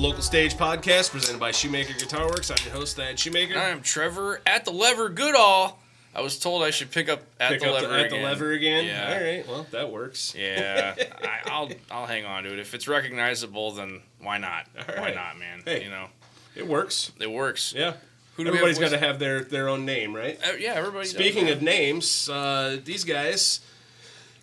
Local Stage podcast presented by Shoemaker Guitar Works. I'm your host, Thad Shoemaker. I'm Trevor at the lever Goodall. I was told I should pick up at the lever again. Yeah. All right. Well, that works. Yeah. I'll hang on to it. If it's recognizable, then why not? All right. Why not, man? Hey, you know, it works. it works. Yeah. Everybody's got to have their own name, right? Yeah, everybody. Speaking of names, these guys,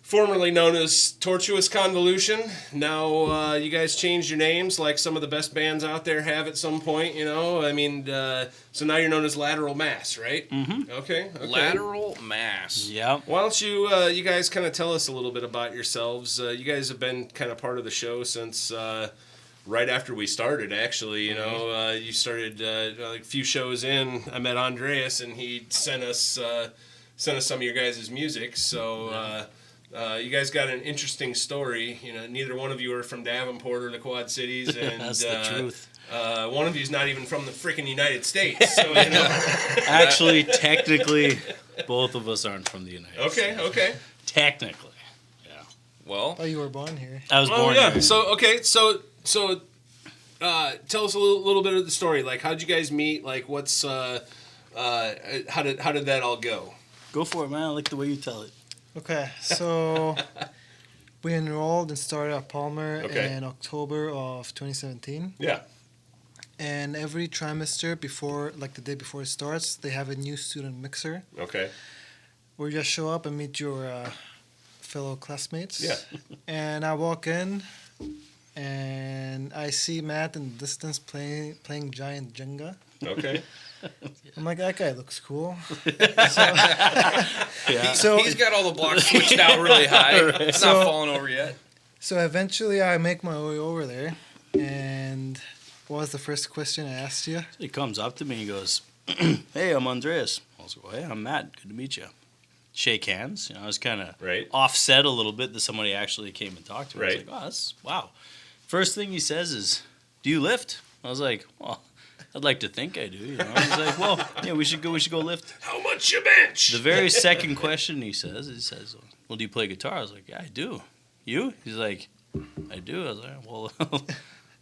formerly known as Tortuous Convolution, now you guys changed your names like some of the best bands out there have at some point, you know? I mean, so now you're known as Lateral Mass, right? Mm-hmm. Okay. Lateral Mass. Yep. Why don't you guys kind of tell us a little bit about yourselves? You guys have been kind of part of the show since right after we started, actually. You know, you started like a few shows in. I met Andreas, and he sent us some of your guys' music. So you guys got an interesting story. You know, neither one of you are from Davenport or the Quad Cities, and That's the truth. One of you's not even from the freaking United States. So you know. Actually, technically, both of us aren't from the United States. Okay. Technically, yeah. Well, Oh, you were born here. I was born yeah. here. So tell us a little bit of the story. Like, how'd you guys meet? Like, what's how did that all go? Go for it, man. I like the way you tell it. Okay, so we enrolled and started at Palmer in October of 2017. Yeah. And every trimester before, like the day before it starts, they have a new student mixer Okay. where you just show up and meet your fellow classmates. Yeah. And I walk in and I see Matt in the distance playing giant Jenga. Okay. I'm like, that guy looks cool. Yeah. So he's got all the blocks switched out really high. It's not falling over yet. So eventually I make my way over there, and what was the first question I asked you? He comes up to me and goes, "Hey, I'm Andreas." I was like, "Hey, I'm Matt. Good to meet you." Shake hands. You know, I was kind of offset a little bit that somebody actually came and talked to me. I was like, "Oh, that's wow." First thing he says is, "Do you lift?" I was like, "Well, I'd like to think I do." You know, he's like, "Well, yeah, we should go lift." How much you bench? The very second question he says, "Well, do you play guitar?" I was like, "Yeah, I do." You? He's like, "I do." I was like, "Well,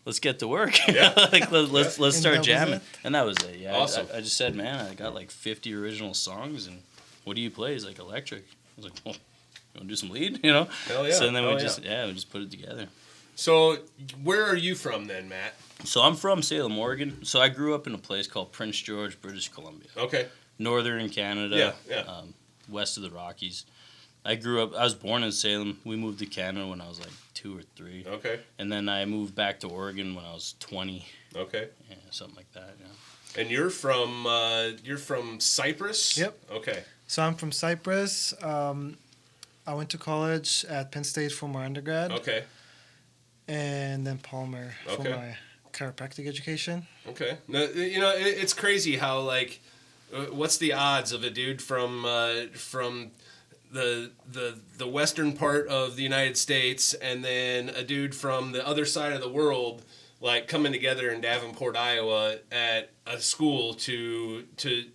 let's get to work. Yeah. Like let's start jamming." it? And that was it. Yeah. Awesome. I just said, "Man, I got like 50 original songs, and what do you play?" He's like, "Electric." I was like, "Well, you want to do some lead?" You know. Hell yeah. So then we Hell just put it together. So where are you from then, Matt? So I'm from Salem, Oregon. So I grew up in a place called Prince George, British Columbia. Okay. Northern Canada. Yeah. West of the Rockies. I was born in Salem. We moved to Canada when I was like 2 or 3. Okay. And then I moved back to Oregon when I was 20. Okay. Yeah, something like that, yeah. And you're from Cyprus? Yep. Okay. So I'm from Cyprus. I went to college at Penn State for my undergrad. Okay. And then Palmer for Okay. my chiropractic education. Okay. Now, you know, it's crazy how, like, what's the odds of a dude from the western part of the United States and then a dude from the other side of the world, like, coming together in Davenport, Iowa at a school to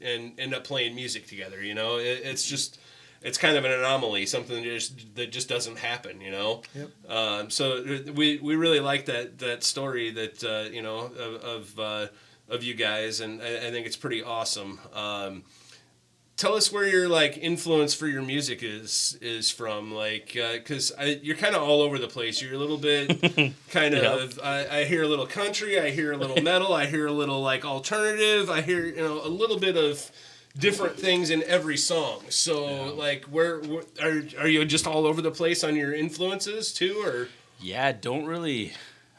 and end up playing music together, you know? It's kind of an anomaly, something that just doesn't happen, you know. Yep. So we really like that story that you know of you guys, and I think it's pretty awesome. Tell us where your like influence for your music is from, like because you're kind of all over the place. You're a little bit kind of. I hear a little country, I hear a little metal, I hear a little like alternative, I hear a little bit of different things in every song. So like where are you just all over the place on your influences too, or? Yeah, I don't really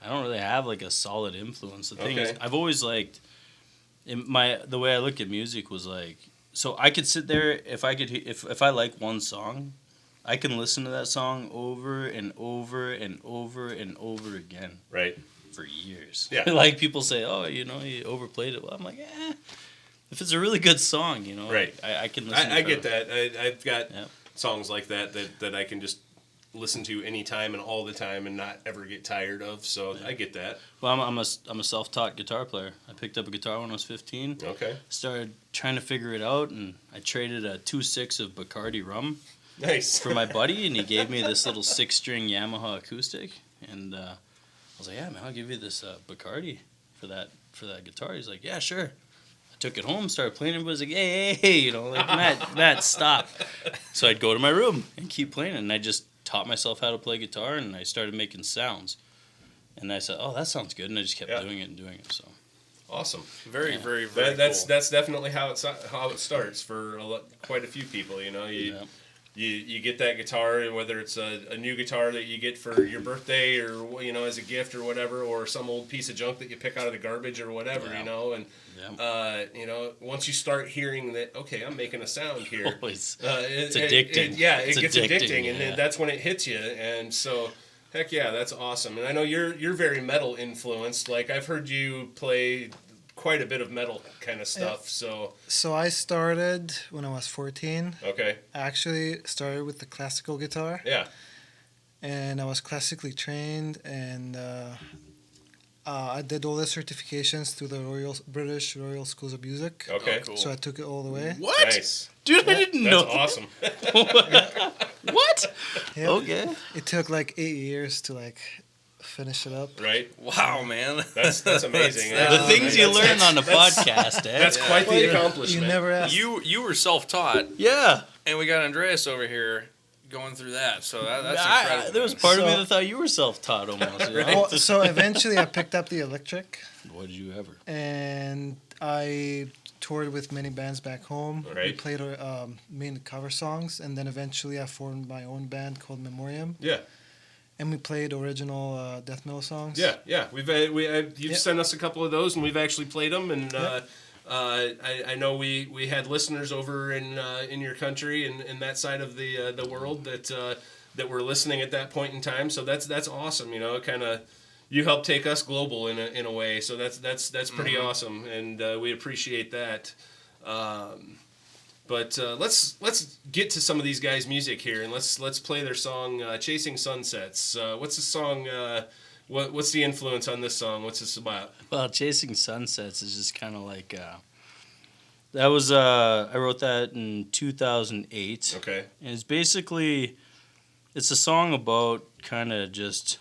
have like a solid influence. The thing is, I've always liked the way I look at music was like, so I could sit there if I like one song, I can listen to that song over and over and over and over again. Right. For years. Yeah. Like people say, "Oh, you know, you overplayed it." Well, I'm like, if it's a really good song, you know, right. I can listen to it. I get that. I've got Yep. songs like that I can just listen to anytime and all the time and not ever get tired of. So I get that. Well, I'm a self-taught guitar player. I picked up a guitar when I was 15. Okay. Started trying to figure it out, and I traded a 2.6 of Bacardi rum Nice. for my buddy, and he gave me this little 6-string Yamaha acoustic. And I was like, "Yeah, man, I'll give you this Bacardi." for that guitar? He's like, yeah, sure. I took it home, started playing it, but I was like, hey, you know, like, Matt, stop. So I'd go to my room and keep playing it, and I just taught myself how to play guitar, and I started making sounds. And I said, oh, that sounds good, and I just kept doing it. So awesome. Very cool. That's definitely how it starts for quite a few people. You know, you get that guitar, and whether it's a new guitar that you get for your birthday or, you know, as a gift or whatever, or some old piece of junk that you pick out of the garbage or whatever, you know, and you know, once you start hearing that, okay, I'm making a sound here, it's addicting. It gets addicting, and then that's when it hits you, and so. Heck yeah, that's awesome. And I know you're very metal influenced. Like, I've heard you play quite a bit of metal kind of stuff. So I started when I was 14. Okay. I actually started with the classical guitar. Yeah. And I was classically trained, and I did all the certifications through the British Royal Schools of Music. Okay. Oh, cool. So I took it all the way. What? Nice. Dude, I didn't know. That's awesome. What? Yep. Okay. It took like 8 years to like finish it up. Right. Wow, man. That's amazing. The things you learn on a podcast, eh? That's quite the accomplishment. You never asked. You were self-taught, Yeah. and we got Andreas over here going through that. So that's incredible. There was part of me that thought you were self-taught almost. You know? Well, so eventually I picked up the electric. What did you ever? And I toured with many bands back home. Right. We played mainly cover songs, and then eventually I formed my own band called Memoriam. Yeah. And we played original death metal songs. Yeah. You've sent us a couple of those, and we've actually played them. And I know we had listeners over in your country and in that side of the world that were listening at that point in time. So that's awesome. You know, kind of. You helped take us global in a way, so that's pretty awesome, and we appreciate that. But let's get to some of these guys' music here, and let's play their song "Chasing Sunsets." What's the song? What's the influence on this song? What's this about? Well, "Chasing Sunsets" is just kind of like that was I wrote that in 2008. Okay, and it's a song about kind of just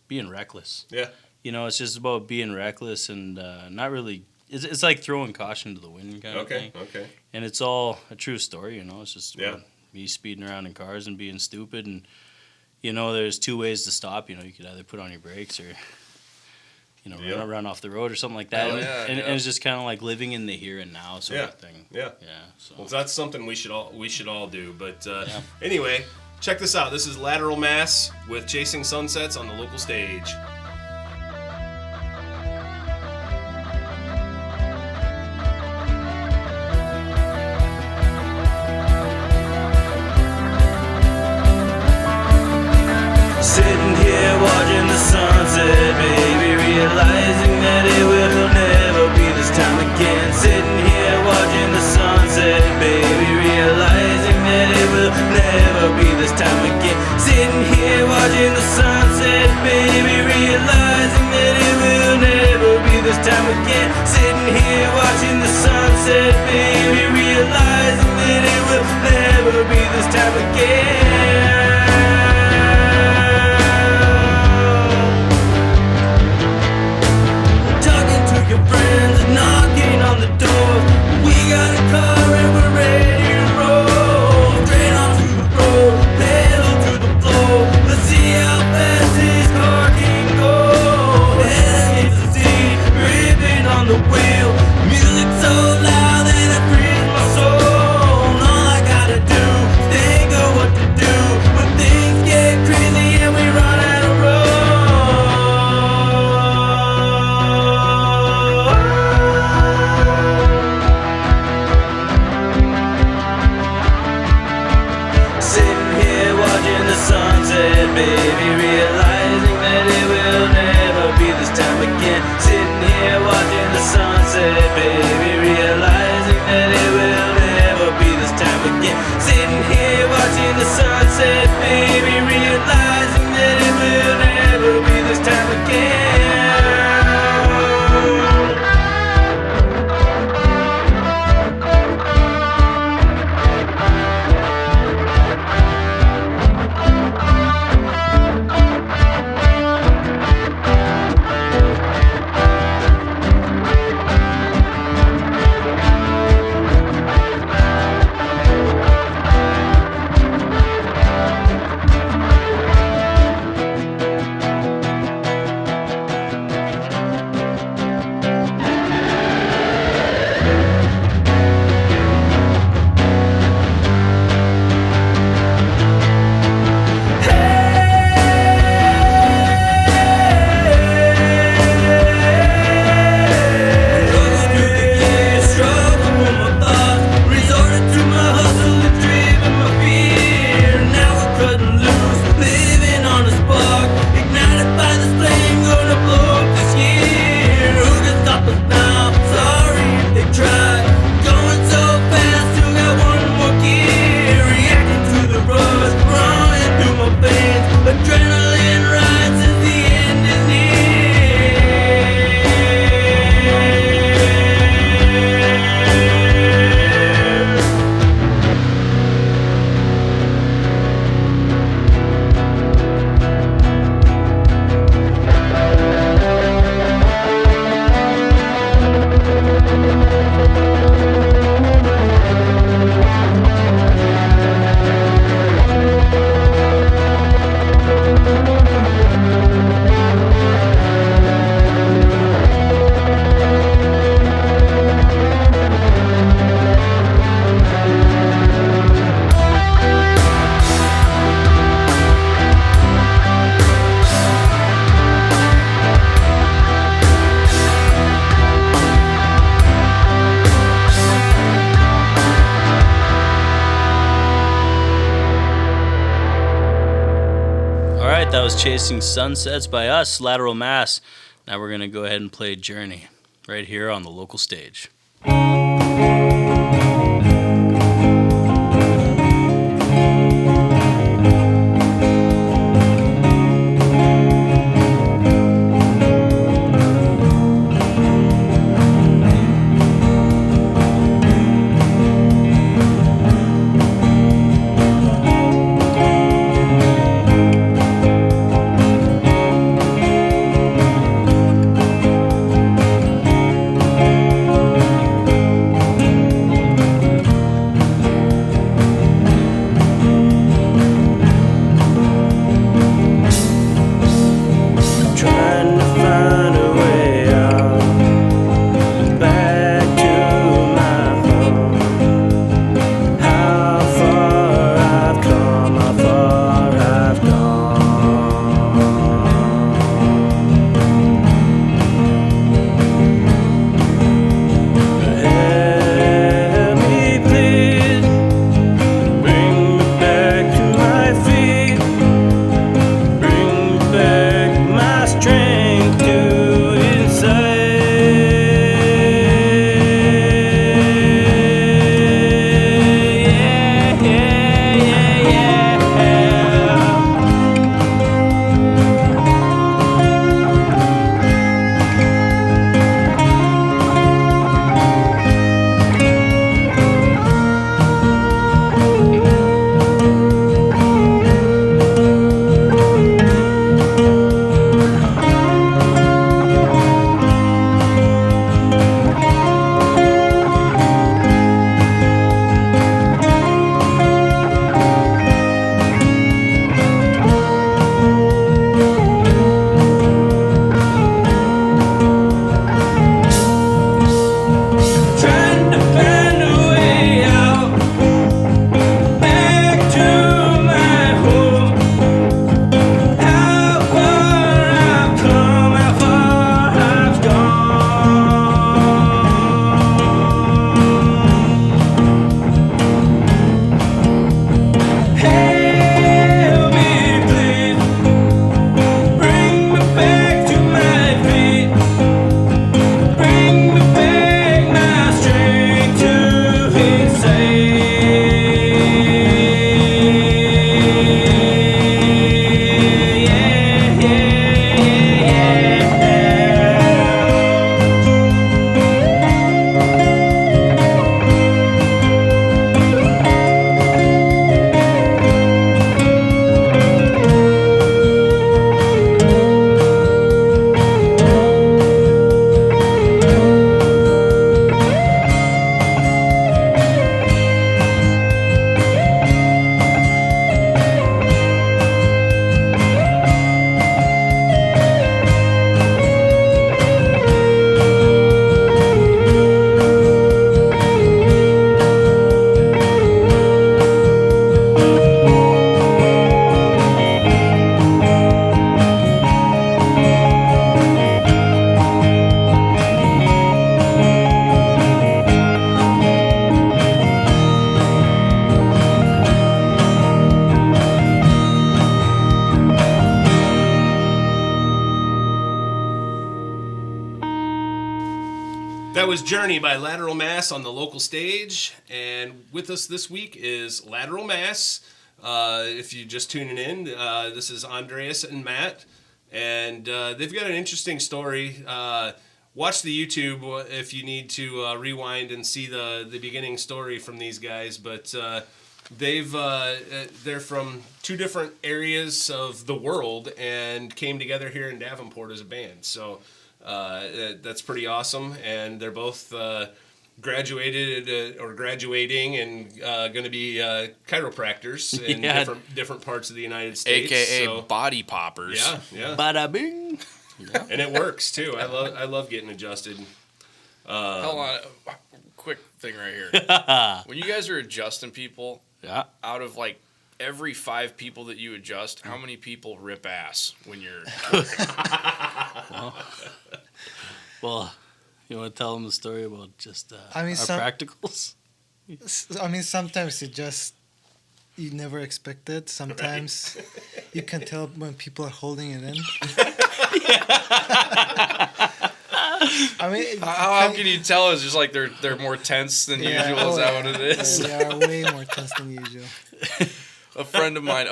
being reckless. Yeah. You know, it's just about being reckless and not really. It's like throwing caution to the wind kind of thing. Okay. And it's all a true story, you know. It's just about me speeding around in cars and being stupid. And, you know, there's two ways to stop. You know, you could either put on your brakes or, you know, run off the road or something like that. And it's just kind of like living in the here and now sort of thing. Yeah. So. Well, that's something we should all do. But anyway. Check this out. This is Lateral Mass with Chasing Sunsets on the local stage. Sitting here watching the sunset, baby, realizing that it will never be this time again. Sitting here watching the sunset, baby, realizing that it will never be this time again. Sitting here watching the sunset, baby, realizing that it will never be this time again. Sitting here watching the sunset, baby, realizing that it will never be this time again. Talking to your friends, knocking on the door. We got a car and we're ready to roll. Straight onto the road, pedal to the floor. Let's see how fast this car can go. Head against the seat, gripping on the wheel. Music so loud that it frees my soul. And all I gotta do is think of what to do when things get crazy and we run out of road. Sitting here watching the sunset, baby, realizing that it will never be this time again. Sitting here watching the sunset, baby, realizing that it will never be this time again. Sitting here watching the sunset, baby, realizing that it will never be this time again. right, that was Chasing Sunsets by us, Lateral Mass. Now we're going to go ahead and play Journey right here on the local stage. That was Journey by Lateral Mass on the local stage. And with us this week is Lateral Mass. If you're just tuning in, this is Andreas and Matt. And they've got an interesting story. Watch the YouTube if you need to rewind and see the beginning story from these guys. But they're from two different areas of the world and came together here in Davenport as a band. So that's pretty awesome. And they're both graduated or graduating and going to be chiropractors in different parts of the United States. AKA body poppers. Yeah. Bada bing. Yeah. And it works too. I love getting adjusted. Hold on, quick thing right here. When you guys are adjusting people, out of like every 5 people that you adjust, how many people rip ass when you're? Well, you want to tell them the story about just our practicals? I mean, sometimes it just you never expect it. Sometimes you can tell when people are holding it in. I mean, how can you tell? It's just like they're more tense than usual. Is that what it is? Yeah, they are way more tense than usual. A friend of mine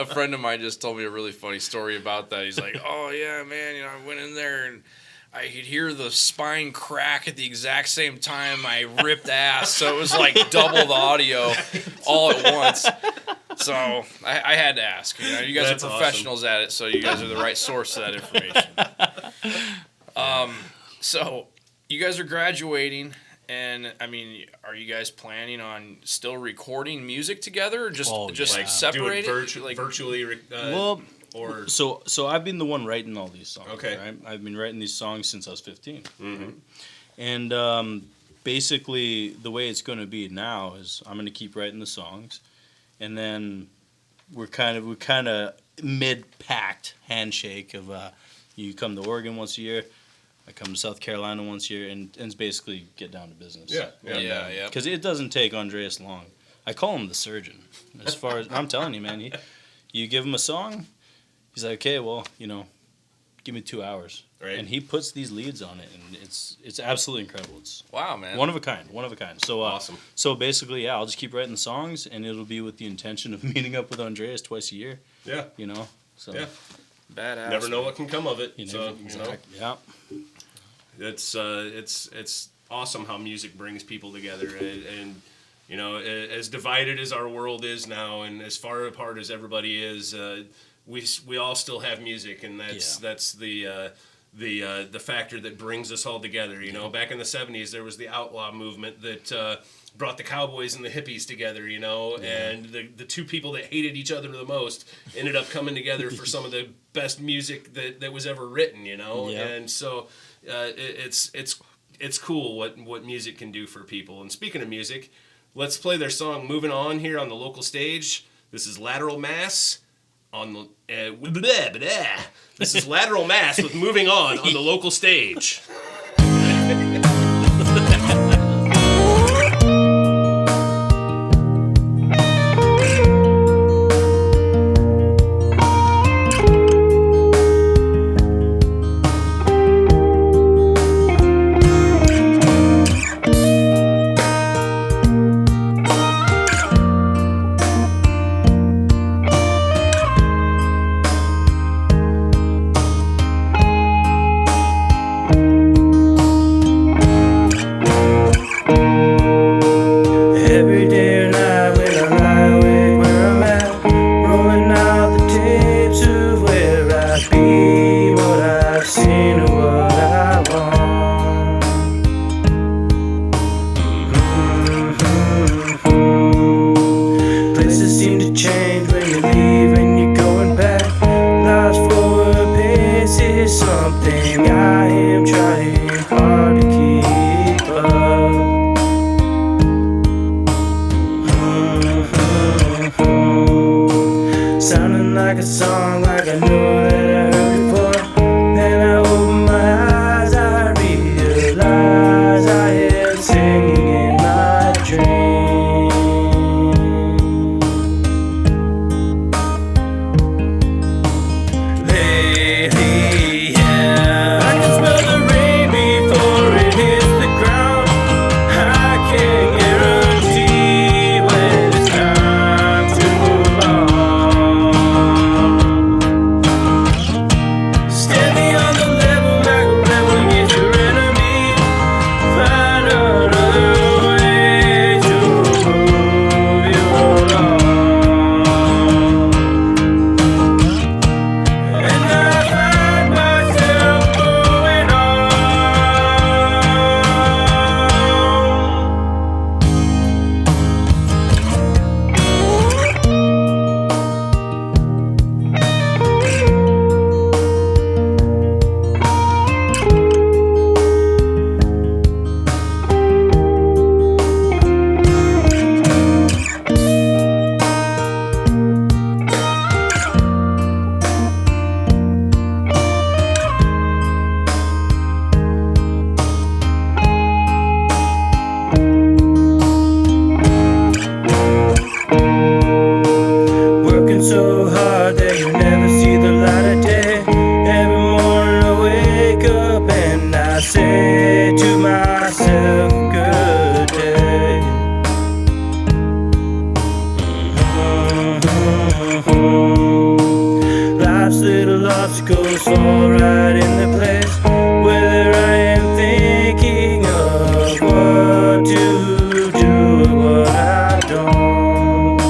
just told me a really funny story about that. He's like, "Oh yeah, man, I went in there and I could hear the spine crack at the exact same time I ripped ass, so it was like double the audio all at once." So I had to ask. You guys are professionals at it, so you guys are the right source of that information. So you guys are graduating, and I mean, are you guys planning on still recording music together, or just separated, virtually? Or so I've been the one writing all these songs. Okay, right? I've been writing these songs since I was 15. Mm-hmm. Right? And basically, the way it's going to be now is I'm going to keep writing the songs, and then we're kind of mid-packed handshake of you come to Oregon once a year. I come to South Carolina once a year, and it's basically get down to business. Yeah. Because it doesn't take Andreas long. I call him the surgeon. As far as I'm telling you, man, you give him a song, he's like, okay, well, give me 2 hours, right? And he puts these leads on it, and it's absolutely incredible. It's wow, man, one of a kind. So awesome. So basically, I'll just keep writing the songs, and it'll be with the intention of meeting up with Andreas twice a year. Yeah. So yeah. Badass. Never know what can come of it. Yeah. It's awesome how music brings people together, and as divided as our world is now, and as far apart as everybody is, we all still have music, and that's the factor that brings us all together. Back in the 70s, there was the outlaw movement that brought the cowboys and the hippies together, and the two people that hated each other the most ended up coming together for some of the best music that was ever written, and so it's cool what music can do for people. And speaking of music, let's play their song "Moving On" here on the local stage. This is Lateral Mass on the This is Lateral Mass with "Moving On" the local stage. obstacles fall right in the place. Whether I am thinking of what to do or what I don't.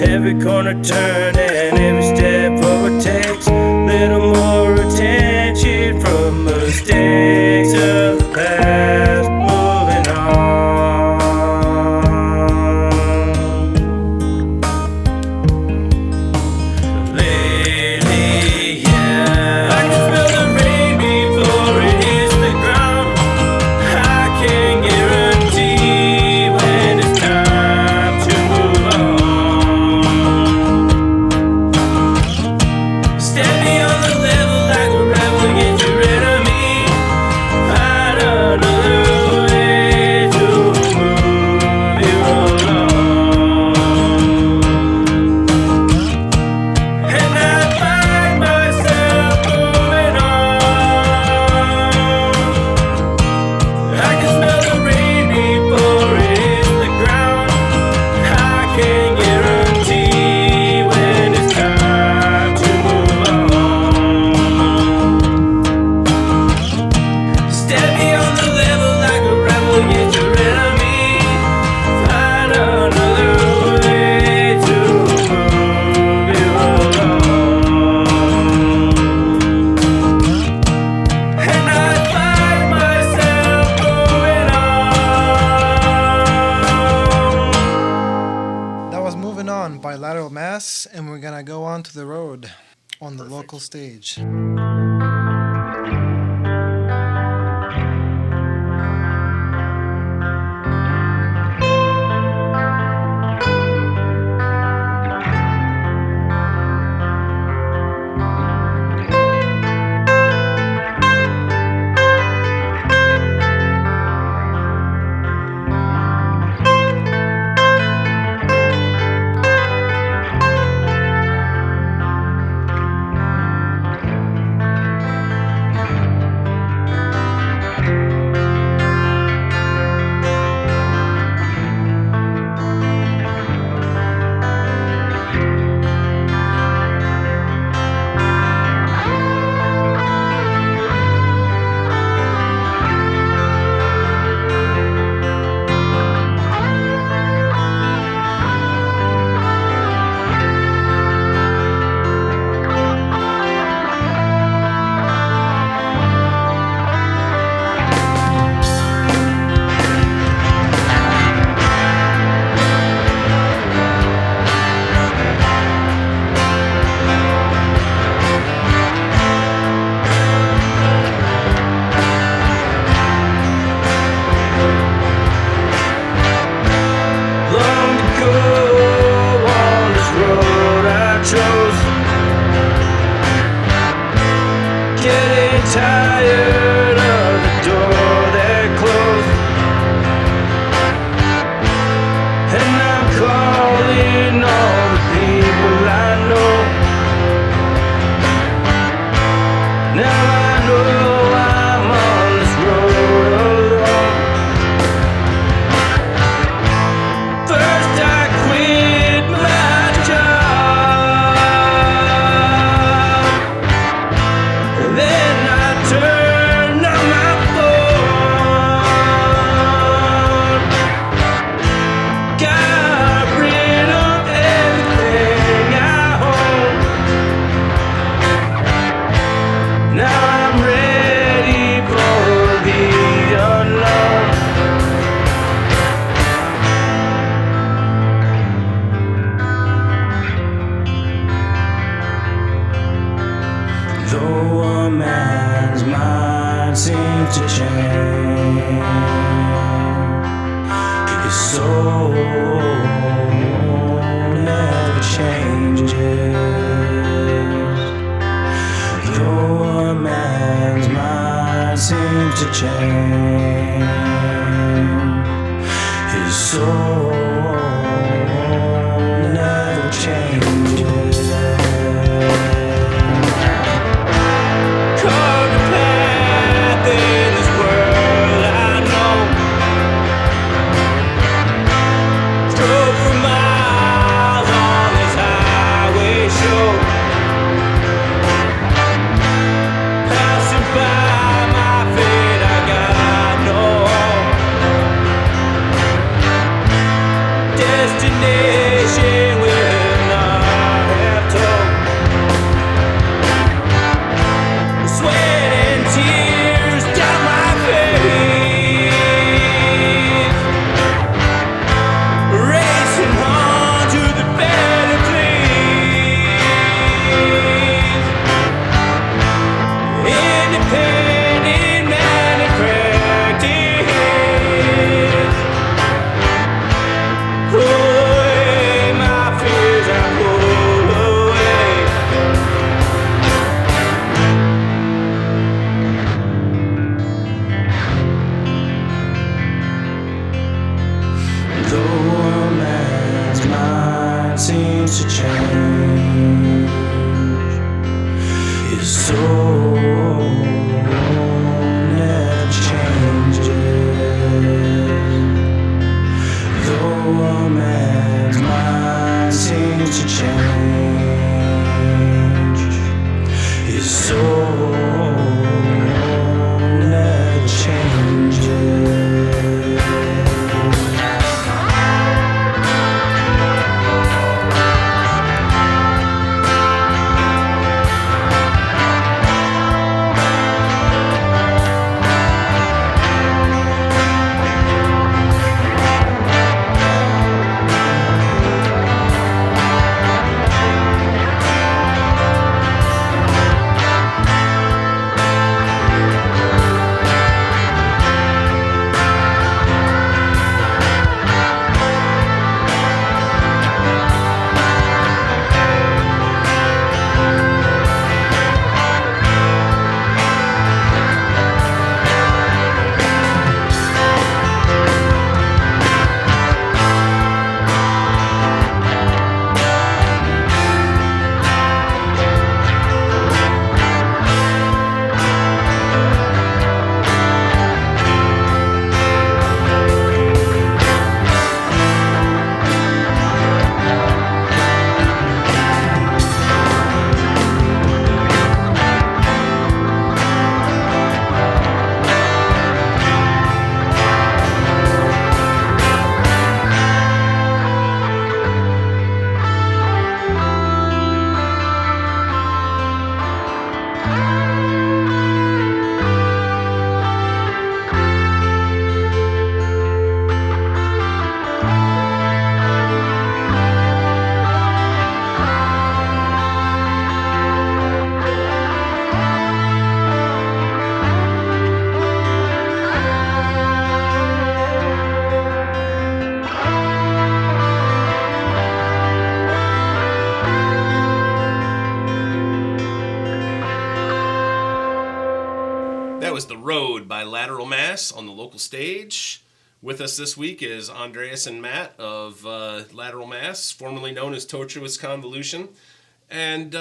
Every corner turned and every step forward takes little more attention from mistakes of the past. Moving on. Lately, yeah, I can smell the rain before it hits the ground. I can't guarantee when it's time to move on. Step beyond the level like a rebel against your enemy. Find another way to move you along. And I find myself moving on. I can smell the rain before it hits the ground. I can't guarantee when it's time to move on. Step beyond the level like a rebel against your enemy. Find another way to move you along. And I find myself moving on. That was Moving On by Lateral Mass, and we're gonna go on to the road on the local stage. Long ago on this road I chose, getting tired of the door that closed. And I'm calling all the people I know. Now I know I'm on this road alone. First I quit my job, then I turned on my phone. Got rid of everything I own. Now I'm ready for the unknown. Though a man's mind seems to change, his soul never changes. Though a man's mind seems to change, his soul never changes. Carved a path in this world I know. Drove for miles. nation will not have told. Sweat and tears down my face, racing on to the better place. Independent man in practice. Pull away my fears, I pull away. Though a man's mind seems to change, his soul never changes. Though a man's mind seems to change, his soul never changes. That was The Road by Lateral Mass on the local stage. With us this week is Andreas and Matt of Lateral Mass, formerly known as Tortuous Convolution. And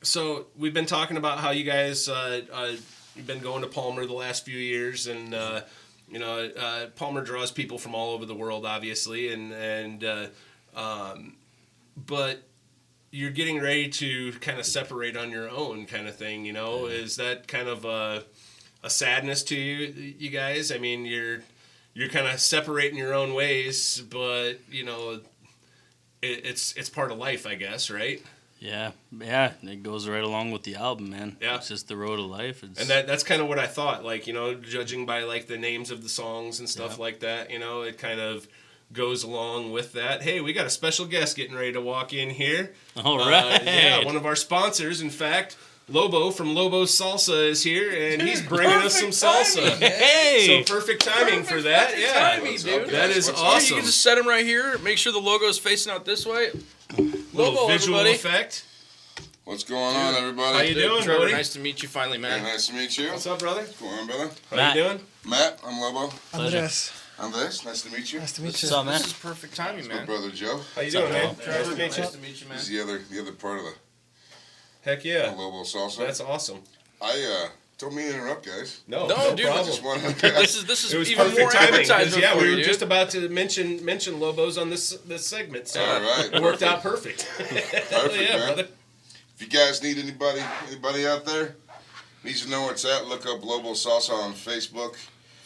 so we've been talking about how you guys, you've been going to Palmer the last few years, and Palmer draws people from all over the world, obviously, but you're getting ready to kind of separate on your own kind of thing, you know? Is that kind of a sadness to you guys? I mean, you're kind of separating your own ways, but, you know, it's part of life, I guess, right? Yeah, it goes right along with the album, man. Yeah. It's just the road of life. And that's kind of what I thought, like, you know, judging by, like, the names of the songs and stuff like that, you know, it kind of goes along with that. Hey, we got a special guest getting ready to walk in here. All right. Yeah, one of our sponsors, in fact, Lobo from Lobo's Salsa is here, and he's bringing us some salsa. Hey! So perfect timing for that. Timing, dude. That is You awesome. can just set him right here. Make sure the logo is facing out this way. Little Lobo, visual everybody. effect. What's going on, everybody? How you doing, Trevor, buddy? nice to meet you finally, man. Nice to meet you. What's up, brother? What's going on, brother? How Matt. you doing? Matt, I'm Lobo. Andres, Andres, nice to meet you. nice to meet What's you. up, man? This is perfect timing, My man. brother Joe. How you doing, man? Trevor, Nice to meet you. nice to meet you, man. He's the other part of the Heck yeah. Lobo salsa. That's awesome. Don't mean to interrupt, guys. No, No, dude, problem. Just want to. This is It was even more perfect timing because advertisement yeah, for we you, were dude. just about to mention Lobos on this segment, so All right, it worked out perfect. Hell yeah, man. brother. If you guys need anybody out there needs to know where it's at, look up Lobo Salsa on Facebook.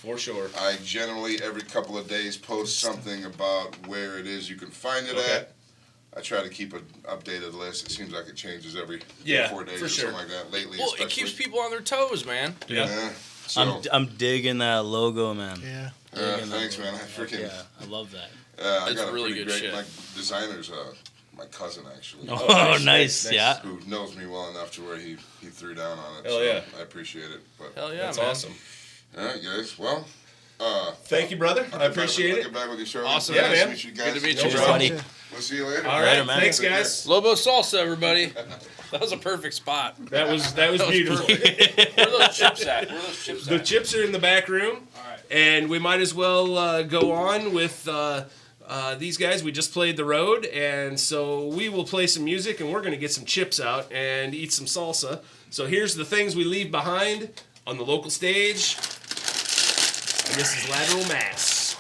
For sure. I generally, every couple of days, post something about where it is you can find it at. I try to keep an updated list. It seems like it changes every 4 days or something like that lately. Well, it keeps people on their toes, man. Yeah. So, I'm digging that logo, man. Yeah. Thanks, man. I love that. I It's got a really pretty good great. shit. My designer's my cousin, actually. Oh, nice. Yeah. Who knows me well enough to where he threw down on it. Hell yeah. I appreciate it. But Hell yeah, That's man. awesome. all right, guys. Well, Thank you, brother. I appreciate I'll it. get back with you shortly. Awesome. Yeah, Nice man. to meet you guys. Good to meet No you, bro. problem. We'll see you later. All right, Later, man. thanks, Take care. guys. Lobo Salsa, everybody. That was a perfect spot. That was beautiful. Where are those chips at? The chips are in the back room, and we might as well go on with these guys. We just played The Road, and so we will play some music, and we're going to get some chips out and eat some salsa. So here's the things we leave behind on the local stage, and this is Lateral Mass.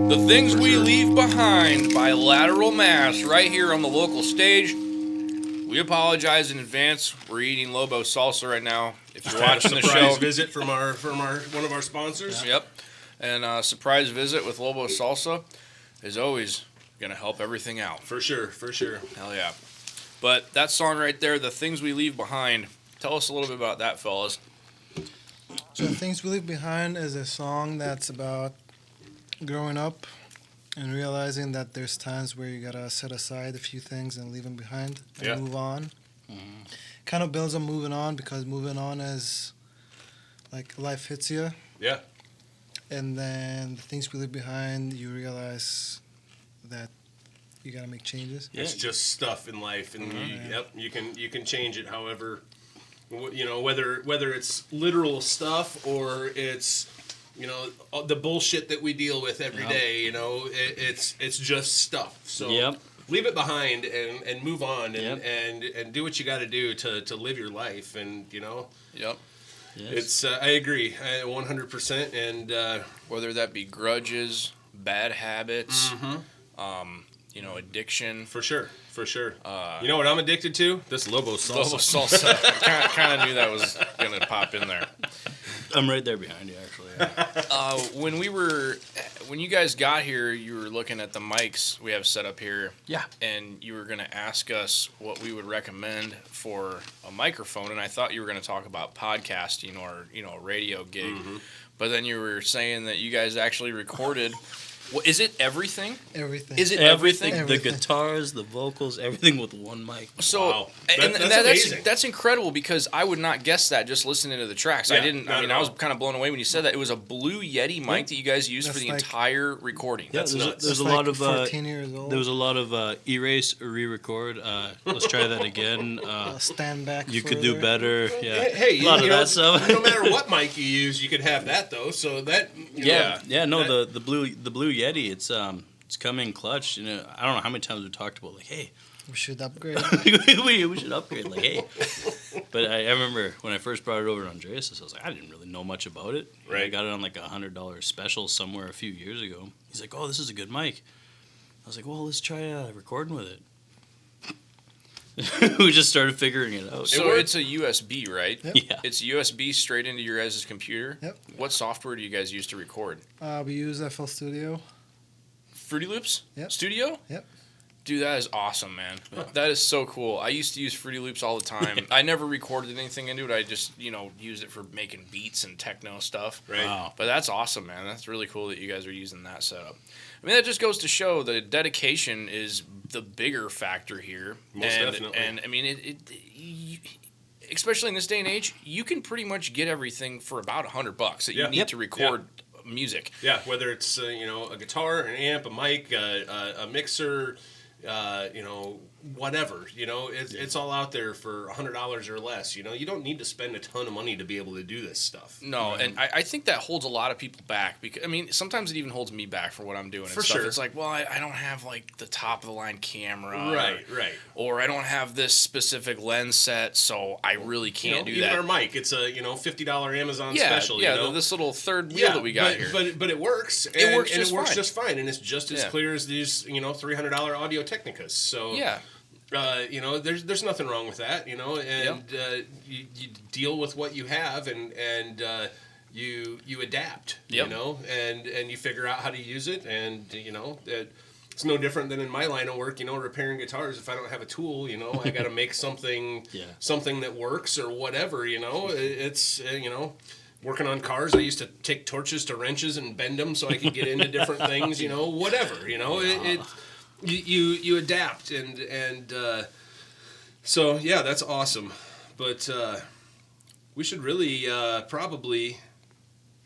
The Things We Leave Behind by Lateral Mass, right here on the local stage. We apologize in advance. We're eating Lobo salsa right now. If you're watching the show, visit from our one of our sponsors. Yep, and a surprise visit with Lobo salsa is always gonna help everything out. For sure. Hell yeah! But that song right there, "The Things We Leave Behind." Tell us a little bit about that, fellas. So "The Things We Leave Behind" is a song that's about growing up and realizing that there's times where you gotta set aside a few things and leave them behind and move on. Mm-hmm. Kind of builds on moving on, because moving on is like life hits you. Yeah. And then the things we leave behind, you realize that you gotta make changes. It's just stuff in life, and you can change it however, whether it's literal stuff or it's the bullshit that we deal with every day. It's just stuff. So leave it behind and move on and do what you got to do to live your life. And it's I agree 100%. And whether that be grudges, bad habits, addiction. For sure. You know what I'm addicted to? This Lobo salsa. Lobo salsa. kind of knew that was gonna pop in there. I'm right there behind you, actually. When you guys got here, you were looking at the mics we have set up here. Yeah. And you were going to ask us what we would recommend for a microphone, and I thought you were going to talk about podcasting or, a radio gig. Mm-hmm. But then you were saying that you guys actually recorded. Well, is it everything? Everything. Is it everything? The guitars, the vocals, everything with one mic. So, wow. That's incredible, because I would not guess that just listening to the tracks. Yeah, I was kind of blown away when you said that. It was a Blue Yeti mic that you guys used for the entire recording. Yeah, that's nuts. There's a lot of 14 years old. There was a lot of erase or re-record. Let's try that again. Stand back. You could do better. Yeah. Hey, a lot of that stuff. No matter what mic you use, you could have that though. So that the blue Yeti, it's coming clutch. I don't know how many times we talked about hey, we should upgrade. we should upgrade. Hey, but I remember when I first brought it over to Andreas, I was like, I didn't really know much about it. Right. I got it on like $100 special somewhere a few years ago. He's like, oh, this is a good mic. I was like, well, let's try recording with it. We just started figuring it out. So it's a USB, right? Yep. Yeah. It's USB straight into your guys' computer. Yep. What software do you guys use to record? We use FL Studio. Fruity Loops? Yep. Studio? Yep. Dude, that is awesome, man. That is so cool. I used to use Fruity Loops all the time. I never recorded anything into it. I just, used it for making beats and techno stuff. Right. Wow. But that's awesome, man. That's really cool that you guys are using that setup. I mean, that just goes to show the dedication is the bigger factor here. Most definitely. And I mean, especially in this day and age, you can pretty much get everything for about $100 that you need to record music. Yeah, whether it's a guitar, an amp, a mic, a mixer, whatever. It's all out there for $100 or less. You don't need to spend a ton of money to be able to do this stuff. No, and I think that holds a lot of people back, because sometimes it even holds me back for what I'm doing. For and stuff. sure. It's like, well, I don't have like the top of the line camera, right, or I don't have this specific lens set, so I really can't do that. Even our mic, it's a $50 Amazon special. This little third wheel that we got here. But it works. It works just fine, and it's just as clear as these $300 Audio Technicas. So yeah. There's nothing wrong with that, and you deal with what you have, and you adapt, and you figure out how to use it, and it's no different than in my line of work, repairing guitars. If I don't have a tool, I got to make something that works or whatever, it's working on cars, I used to take torches to wrenches and bend them so I could get into different things, whatever, You adapt, and so yeah, that's awesome. But we should really probably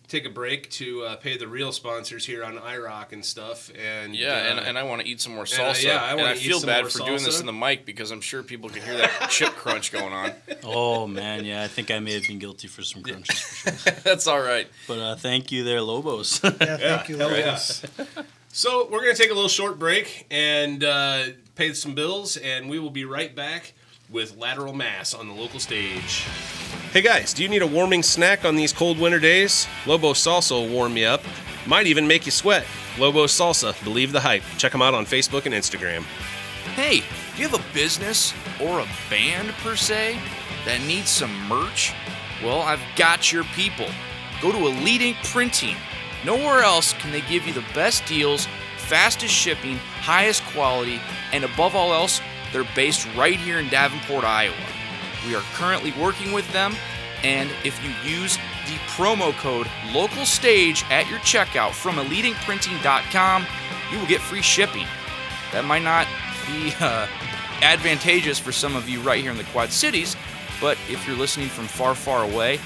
take a break to pay the real sponsors here on iRock and stuff. And and I want to eat some more salsa. I feel bad for doing this in the mic, because I'm sure people can hear that chip crunch going on. Oh man, yeah, I think I may have been guilty for some crunches for sure. That's all right. But thank you there, Lobos. Thank you, Lobos. So we're going to take a little short break and pay some bills, and we will be right back with Lateral Mass on the local stage. Hey guys, do you need a warming snack on these cold winter days? Lobo Salsa will warm you up, might even make you sweat. Lobos Salsa, Believe the Hype. Check them out on Facebook and Instagram. Hey, do you have a business or a band per se that needs some merch? Well, I've got your people. Go to Elite Ink Printing. Nowhere else can they give you the best deals, fastest shipping, highest quality, and above all else, they're based right here in Davenport, Iowa. We are currently working with them, and if you use the promo code LOCALSTAGE at your checkout from EliteInkPrinting.com, you will get free shipping. That might not be advantageous for some of you right here in the Quad Cities, but if you're listening from far, far away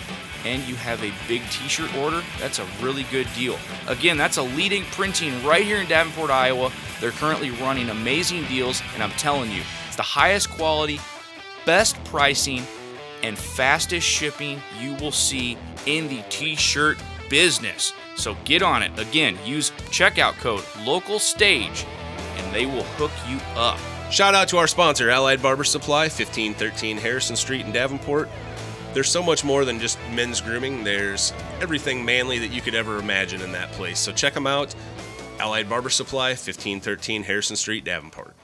and you have a big t-shirt order, that's a really good deal. Again, that's Elite Ink Printing right here in Davenport, Iowa. They're currently running amazing deals, and I'm telling you, it's the highest quality, best pricing, and fastest shipping you will see in the t-shirt business. So get on it. Again, use checkout code LOCALSTAGE, and they will hook you up. Shout out to our sponsor, Allied Barber Supply, 1513 Harrison Street in Davenport. There's so much more than just men's grooming. There's everything manly that you could ever imagine in that place. So check them out. Allied Barber Supply, 1513 Harrison Street, Davenport.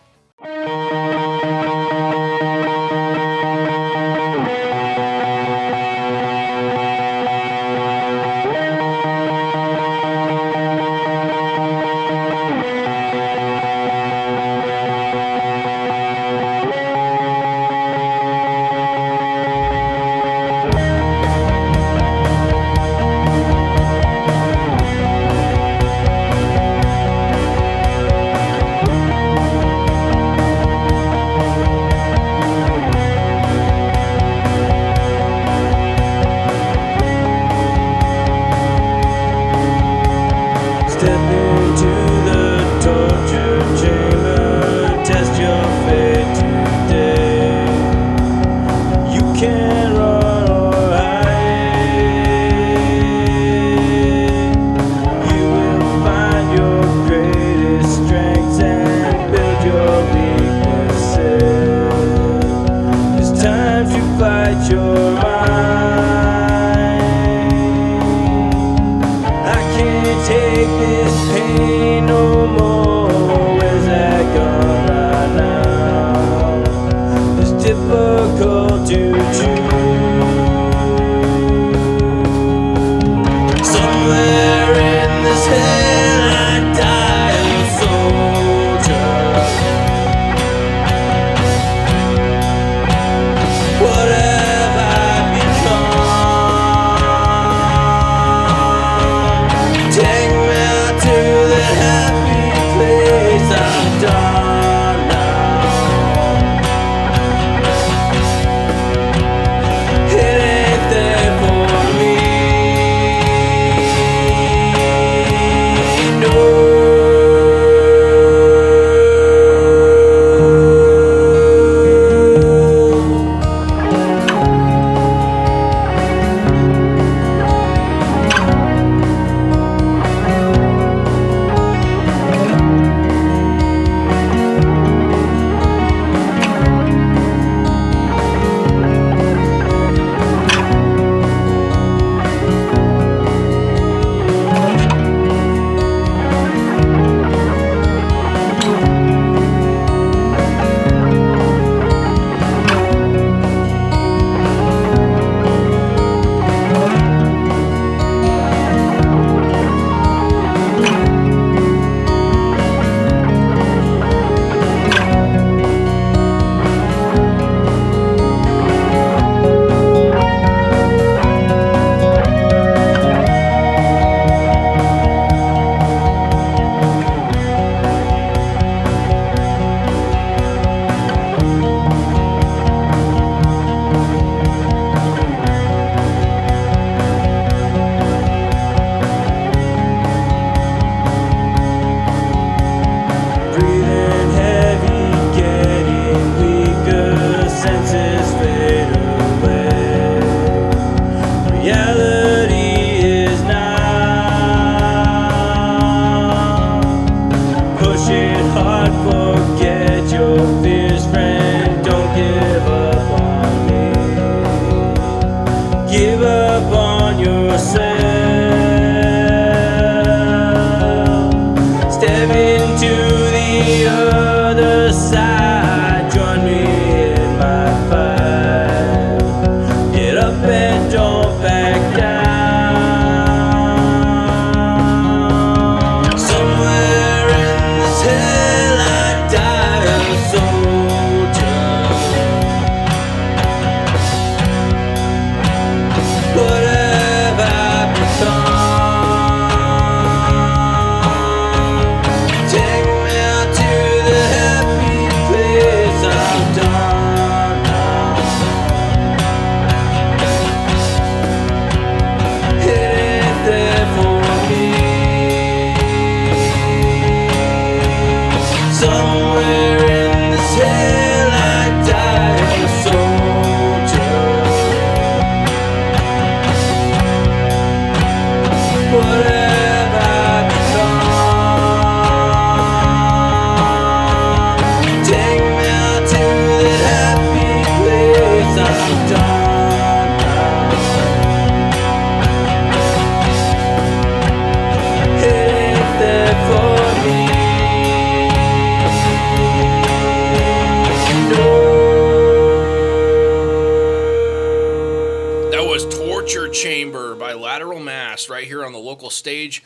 local stage.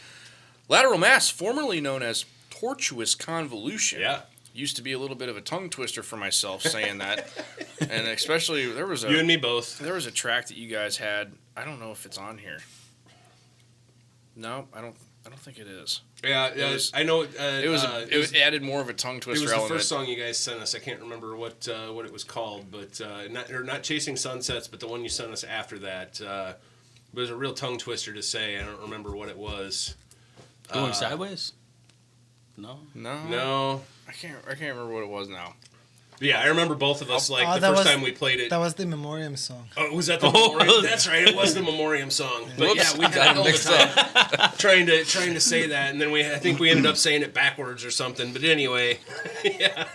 Lateral Mass, formerly known as Tortuous Convolution. Yeah. Used to be a little bit of a tongue twister for myself saying that. And especially, you and me both. There was a track that you guys had. I don't know if it's on here. No, I don't think it is. Yeah, I know. It added more of a tongue twister element. It was the first song you guys sent us. I can't remember what it was called, but not Chasing Sunsets, but the one you sent us after that. It was a real tongue twister to say. I don't remember what it was. Going Sideways? No. I can't remember what it was now. Yeah, I remember both of us, the first time we played it. That was the Memoriam song. Oh, was that the Memoriam? That's right, it was the Memoriam song. But yeah, we got all the time trying to say that, and then I think we ended up saying it backwards or something. But anyway, yeah.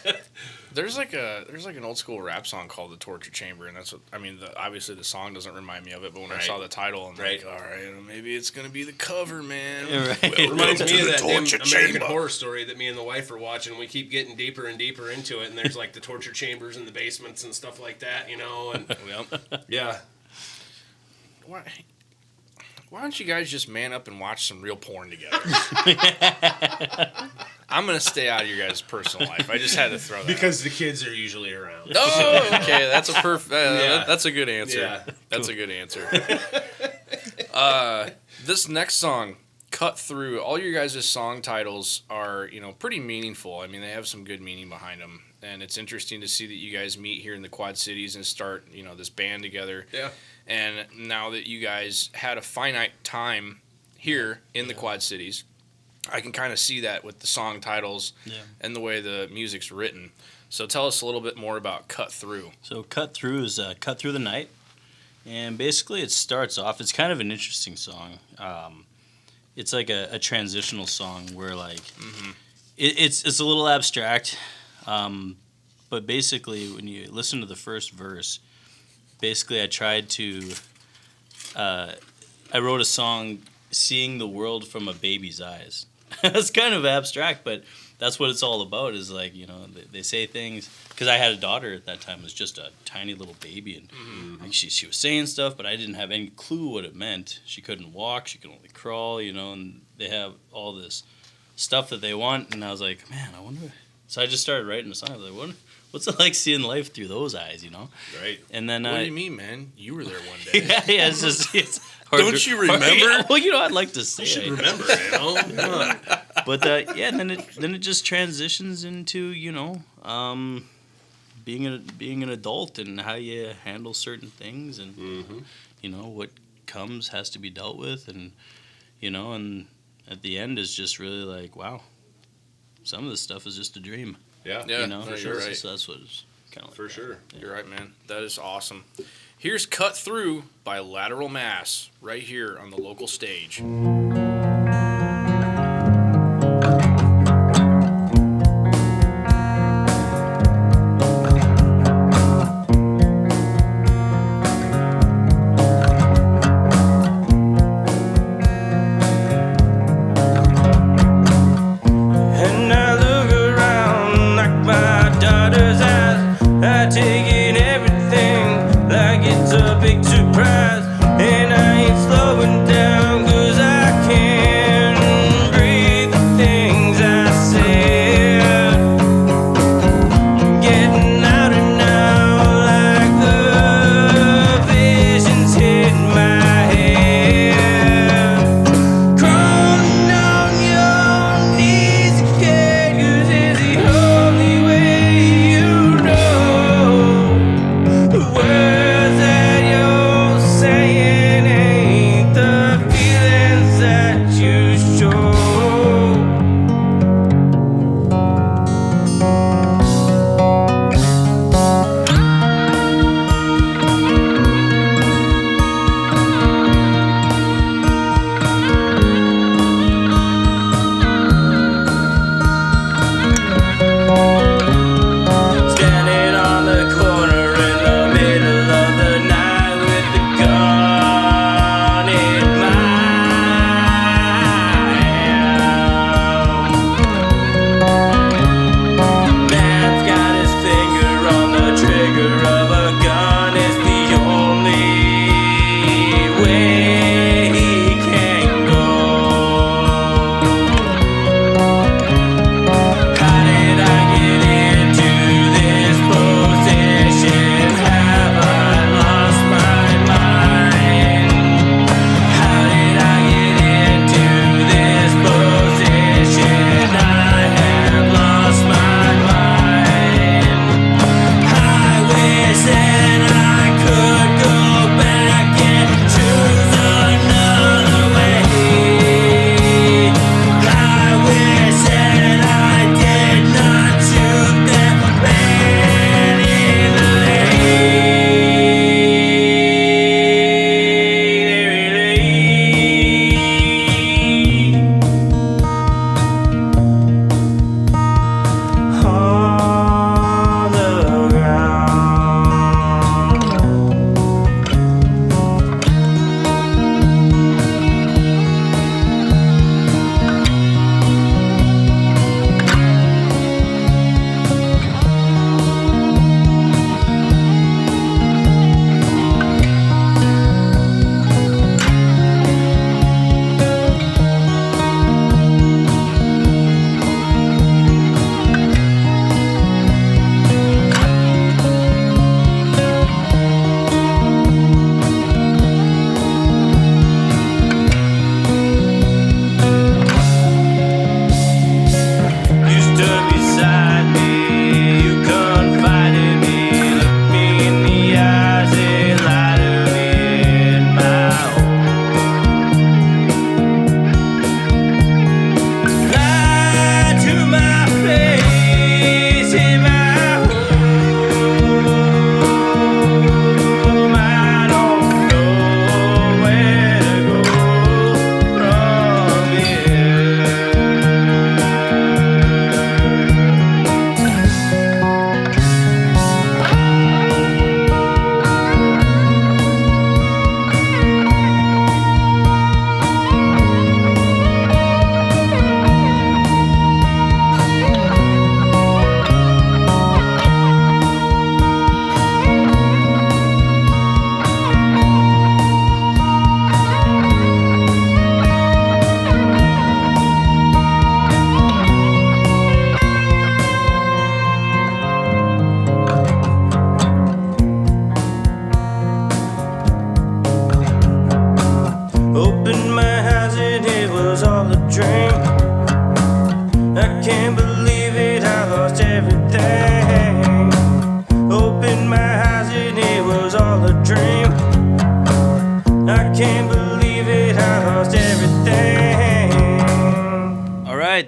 There's like an old school rap song called The Torture Chamber, and that's what I mean. Obviously, the song doesn't remind me of it, but when I saw the title, I'm like, all right, maybe it's gonna be the cover, man. It reminds me of that American Horror Story that me and the wife are watching. We keep getting deeper and deeper into it, and there's like the torture chambers and the basements and stuff like that, And yeah. Why don't you guys just man up and watch some real porn together? I'm going to stay out of your guys' personal life. I just had to throw that because the kids are usually around. Oh, okay. That's a that's a good answer. Yeah. That's a good answer. This next song, Cut Through, all your guys' song titles are, pretty meaningful. I mean, they have some good meaning behind them. And it's interesting to see that you guys meet here in the Quad Cities and start, this band together. Yeah. And now that you guys had a finite time here in the Quad Cities, I can kind of see that with the song titles and the way the music's written. So tell us a little bit more about Cut Through. So Cut Through is Cut Through the Night. And basically it starts off, it's kind of an interesting song. It's like a transitional song where it's a little abstract. But basically when you listen to the first verse, basically I tried to, I wrote a song, Seeing the World from a Baby's Eyes. It's kind of abstract, but that's what it's all about is they say things, because I had a daughter at that time, was just a tiny little baby, and she was saying stuff, but I didn't have any clue what it meant. She couldn't walk, she could only crawl, and they have all this stuff that they want, and I was like, man, I wonder. So I just started writing a song. I was like, what's it like seeing life through those eyes, Right. And then what do you mean, man? You were there one day. yeah, it's hard. Don't you remember? Well, I'd like to say. You should remember, But and then it just transitions into being an adult and how you handle certain things, and what comes has to be dealt with, and and at the end is just really like, wow, some of this stuff is just a dream. Yeah, for sure. Right. So that's what it's kind of like. For sure. Yeah. You're right, man. That is awesome. Here's Cut Through by Lateral Mass, right here on the local stage. Surprise, and I ain't slowing down 'cause I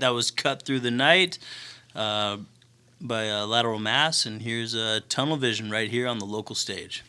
That was Cut Through the Night by Lateral Mass, and here's Tunnel Vision right here on the local stage.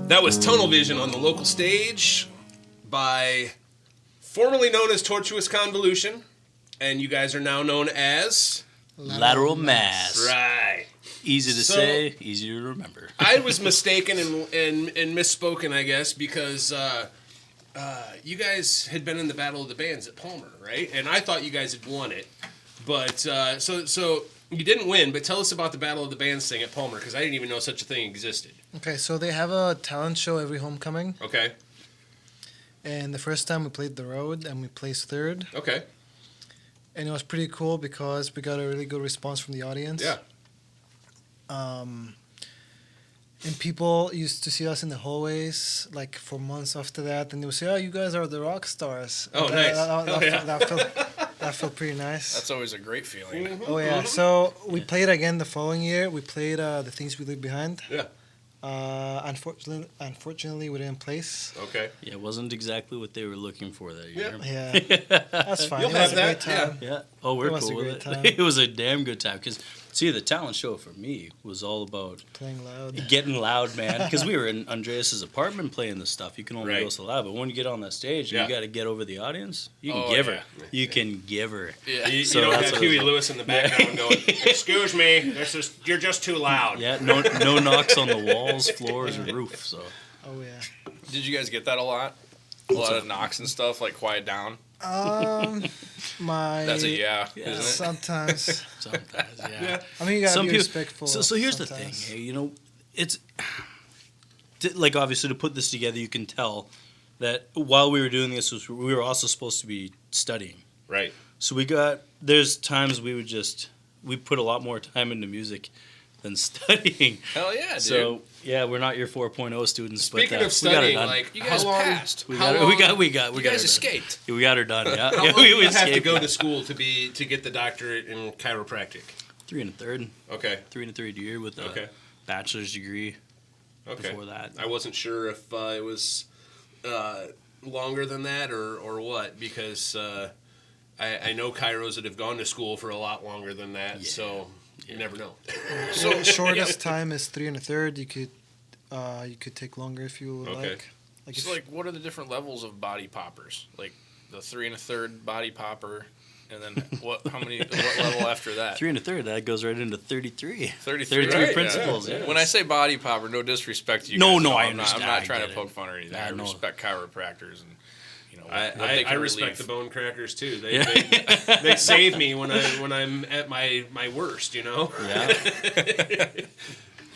That was Tunnel Vision on the local stage by formerly known as Tortuous Convolution, and you guys are now known as Lateral Mass. Right. Easy to say, easy to remember. I was mistaken and misspoken, I guess, because you guys had been in the Battle of the Bands at Palmer, right? And I thought you guys had won it, but so you didn't win. But tell us about the Battle of the Bands thing at Palmer, because I didn't even know such a thing existed. Okay, so they have a talent show every homecoming. Okay. And the first time we played the road, and we placed third. Okay. And it was pretty cool because we got a really good response from the audience. Yeah. And people used to see us in the hallways like for months after that, and they would say, "Oh, you guys are the rock stars." Oh, nice. That felt pretty nice. That's always a great feeling. Mm-hmm. Oh yeah. So we played again the following year. We played The Things We Leave Behind. Yeah. Unfortunately, we didn't place. Okay. Yeah, it wasn't exactly what they were looking for that year. Yeah, that's fine. You'll It was have a that. great time. Yeah. Oh, we're It was a cool with great it. time. It was a damn good time because, see, the talent show for me was all about Playing loud. getting loud, man. Because we were in Andreas's apartment playing this stuff. You can only go so loud, but when you get on that stage, and you got to get over the audience. You can give her. You can give her. Yeah. You So don't that's have what Huey Lewis in the background going, "Excuse me, you're just too loud." Yeah. No knocks on the walls, floors, or roof. So. Oh yeah. Did you guys get that a lot? A lot of knocks and stuff, like quiet down. That's a Yeah. isn't it? Sometimes. Sometimes, yeah. I mean, you gotta Some be people- respectful. So here's the sometimes. thing. Hey, it's like obviously to put this together, you can tell that while we were doing this, we were also supposed to be studying. Right. So there's times we put a lot more time into music than studying. Hell yeah, dude. So yeah, we're not your 4.0 students. Speaking but, of studying, like you guys passed. we how got long- we got You got guys her escaped. done. We got her done. Yeah, How yeah, long do you have to escaped go that. to school to get the doctorate in chiropractic? 3 1/3. Okay. 3 1/3 year with a Okay. bachelor's degree. Okay. Before that. I wasn't sure if it was longer than that or what, because I know chiros that have gone to school for a lot longer than that, so you never know. So the shortest time is 3 1/3. You could take longer if you would like. Like So, like, what are the different levels of body poppers? Like the 3 1/3 body popper, and then what level after that? 3 1/3. That goes right into 33. 33 33 principles. yeah. Yeah. When I say body popper, no disrespect to you. No, guys, no, I I'm not understand. trying I to get poke it. fun or anything. Yeah, I no. respect chiropractors and what I they can respect the relieve. bone crackers too. They save me when I'm at my worst. Yeah.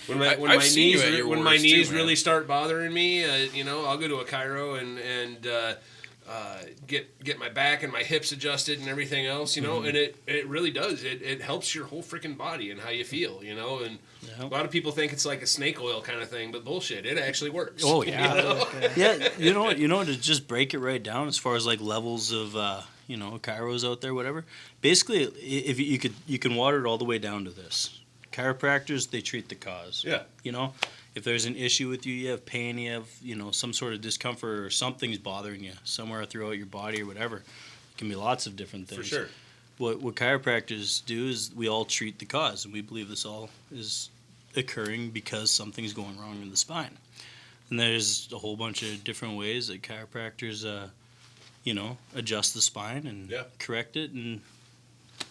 When I've my seen you knees at your when my worst, too, knees man. really start bothering me, I'll go to a chiro and get my back and my hips adjusted and everything else, and it really does. It helps your whole freaking body and how you feel, and a lot of people think it's like a snake oil kind of thing, but bullshit. It actually works. Oh yeah. Yeah. You know to just break it right down as far as like levels of chiros out there, whatever. Basically, if you can water it all the way down to this. Chiropractors, they treat the cause. Yeah. If there's an issue with you, you have pain, you have, some sort of discomfort or something's bothering you somewhere throughout your body or whatever. It can be lots of different things. For sure. What chiropractors do is we all treat the cause, and we believe this all is occurring because something's going wrong in the spine. And there's a whole bunch of different ways that chiropractors, adjust the spine and correct it and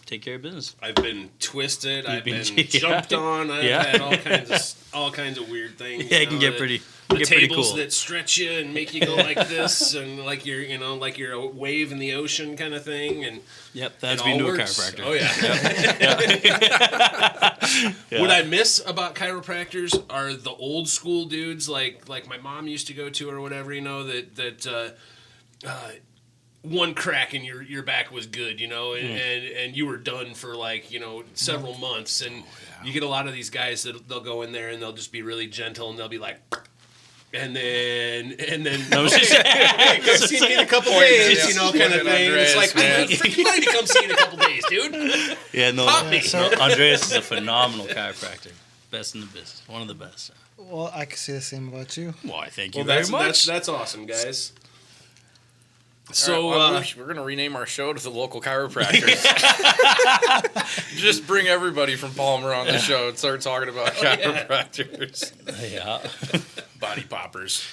take care of business. I've been twisted. I've been yeah. jumped on. I've had all kinds of weird things. Yeah, it can get pretty. The Get pretty tables cool. that stretch you and make you go like this, and like you're a wave in the ocean kind of thing. And Yep, that's it being all to a works. chiropractor. Oh yeah. Yeah. What I miss about chiropractors are the old school dudes, like my mom used to go to or whatever. That one crack and your back was good, and you were done for several months. And you get a lot of these guys that they'll go in there and they'll just be really gentle and they'll be like, and then No, it's just- hey, come see me in a couple days, kind of thing. Andreas, It's like, man. I'm freaking wanting to come see you in a couple days, dude. Yeah, no. Pop me. No, Andreas is a phenomenal chiropractor. Best in the business. One of the best. Well, I can say the same about you. Well, I thank you Well, very much. that's awesome, guys. So we're going to rename our show to The Local Chiropractors. Just bring everybody from Palmer on the show and start talking about chiropractors. Yeah. Body poppers.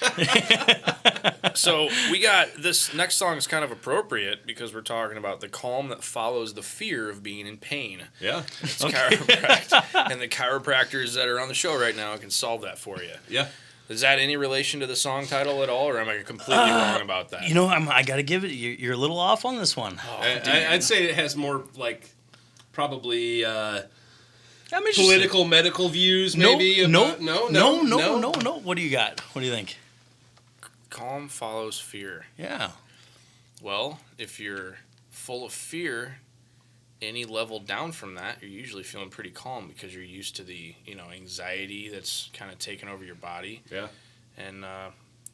So we got this next song is kind of appropriate because we're talking about the calm that follows the fear of being in pain. Yeah. It's chiropractic. And the chiropractors that are on the show right now can solve that for you. Yeah. Is that any relation to the song title at all, or am I completely wrong about that? I got to give it. You're a little off on this one. I'd say it has more probably just political, medical views. Maybe. No. about- no. What do you got? What do you think? Calm follows fear. Yeah. Well, if you're full of fear, any level down from that, you're usually feeling pretty calm because you're used to the, anxiety that's kind of taking over your body. Yeah. And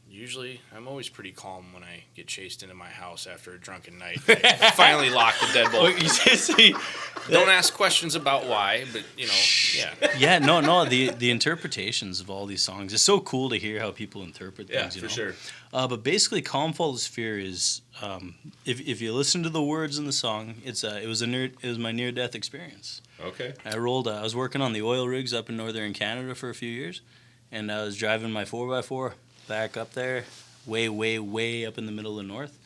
usually, I'm always pretty calm when I get chased into my house after a drunken night. I finally lock the deadbolt. Don't ask questions about why, but, yeah. Yeah, no, the interpretations of all these songs, it's so cool to hear how people interpret things. Yeah, for sure. But basically, Calm Follows Fear is, if you listen to the words in the song, it was my near-death experience. Okay. I was working on the oil rigs up in northern Canada for a few years, and I was driving my 4x4 back up there, way up in the middle of the north,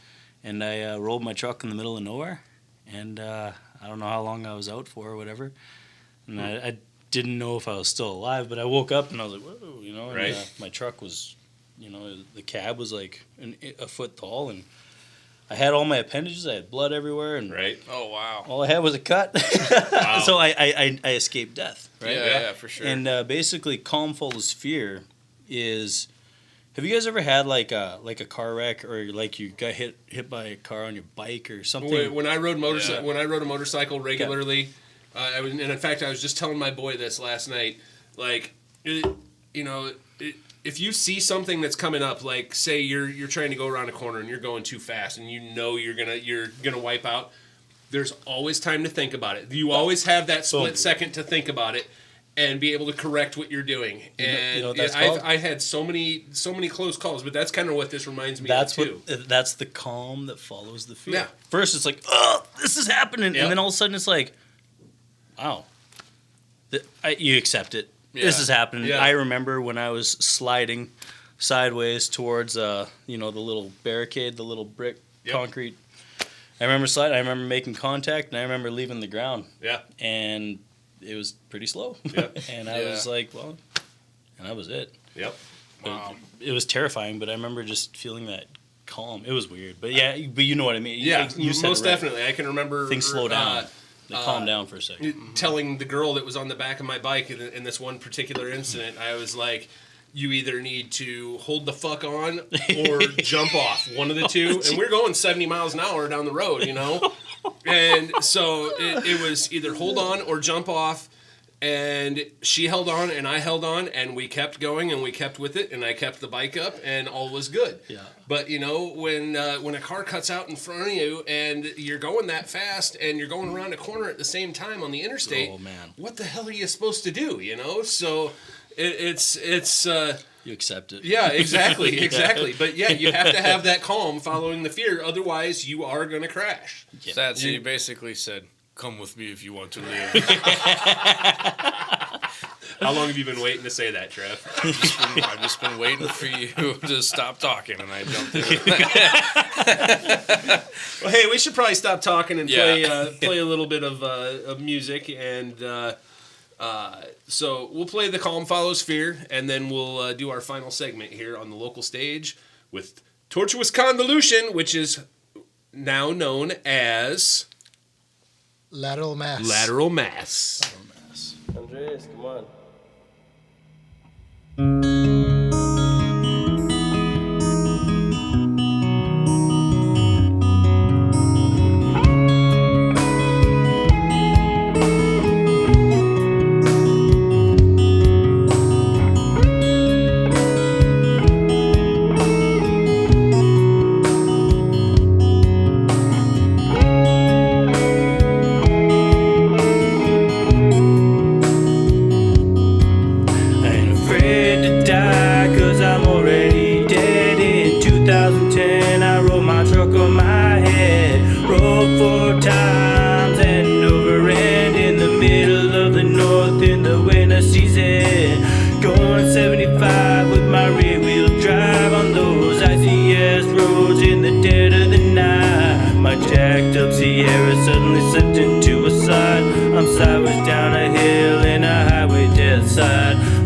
and I rolled my truck in the middle of nowhere, and I don't know how long I was out for or whatever, and I didn't know if I was still alive, but I woke up and I was like, whoa, and right. My truck was, the cab was like a foot tall, and I had all my appendages, I had blood everywhere, and right. Oh, wow. all I had was a cut. Wow. So I escaped death, right? Yeah, for sure. And basically, Calm Follows Fear is... Have you guys ever had like a car wreck, or like you got hit by a car on your bike or something? When I rode a motorcycle regularly, and in fact, I was just telling my boy this last night. Like, if you see something that's coming up, like say you're trying to go around a corner and you're going too fast, and you're gonna wipe out. There's always time to think about it. You always have that split second to think about it and be able to correct what you're doing. And you know what that's called? I had so many close calls, but that's kind of what this reminds me of too. That's the calm that follows the fear. Yeah. First, it's like, oh, this is happening, Yep. and then all of a sudden, it's like, wow, you accept it. Yeah. This is happening. Yeah. I remember when I was sliding sideways towards, the little barricade, the little brick concrete. I remember sliding. I remember making contact, and I remember leaving the ground. Yeah. And it was pretty slow. Yep. And I was like, well, and that was it. Yep. Wow. It was terrifying, but I remember just feeling that calm. It was weird, but you know what I mean. Yeah, you said most it right. definitely. I can remember Things slow down. They calm down for a second. Telling the girl that was on the back of my bike in this one particular incident, I was like, you either need to hold the fuck on or jump off, one of the two. And we're going 70 miles an hour down the road, And so it was either hold on or jump off. And she held on and I held on and we kept going and we kept with it and I kept the bike up and all was good. Yeah. But when a car cuts out in front of you and you're going that fast and you're going around a corner at the same time on the interstate, Oh, man. what the hell are you supposed to do? So it's You accept it. yeah, exactly. But yeah, you have to have that calm following the fear, otherwise you are gonna crash. Yeah. So you basically said, come with me if you want to live. How long have you been waiting to say that, Trev? I've just been waiting for you to stop talking, and I jumped in. Well, hey, we should probably stop talking and play a little bit of music, and so we'll play The Calm Follows Fear, and then we'll do our final segment here on the local stage with Tortuous Convolution, which is now known as Lateral Mass. Lateral Mass. Andreas, come on.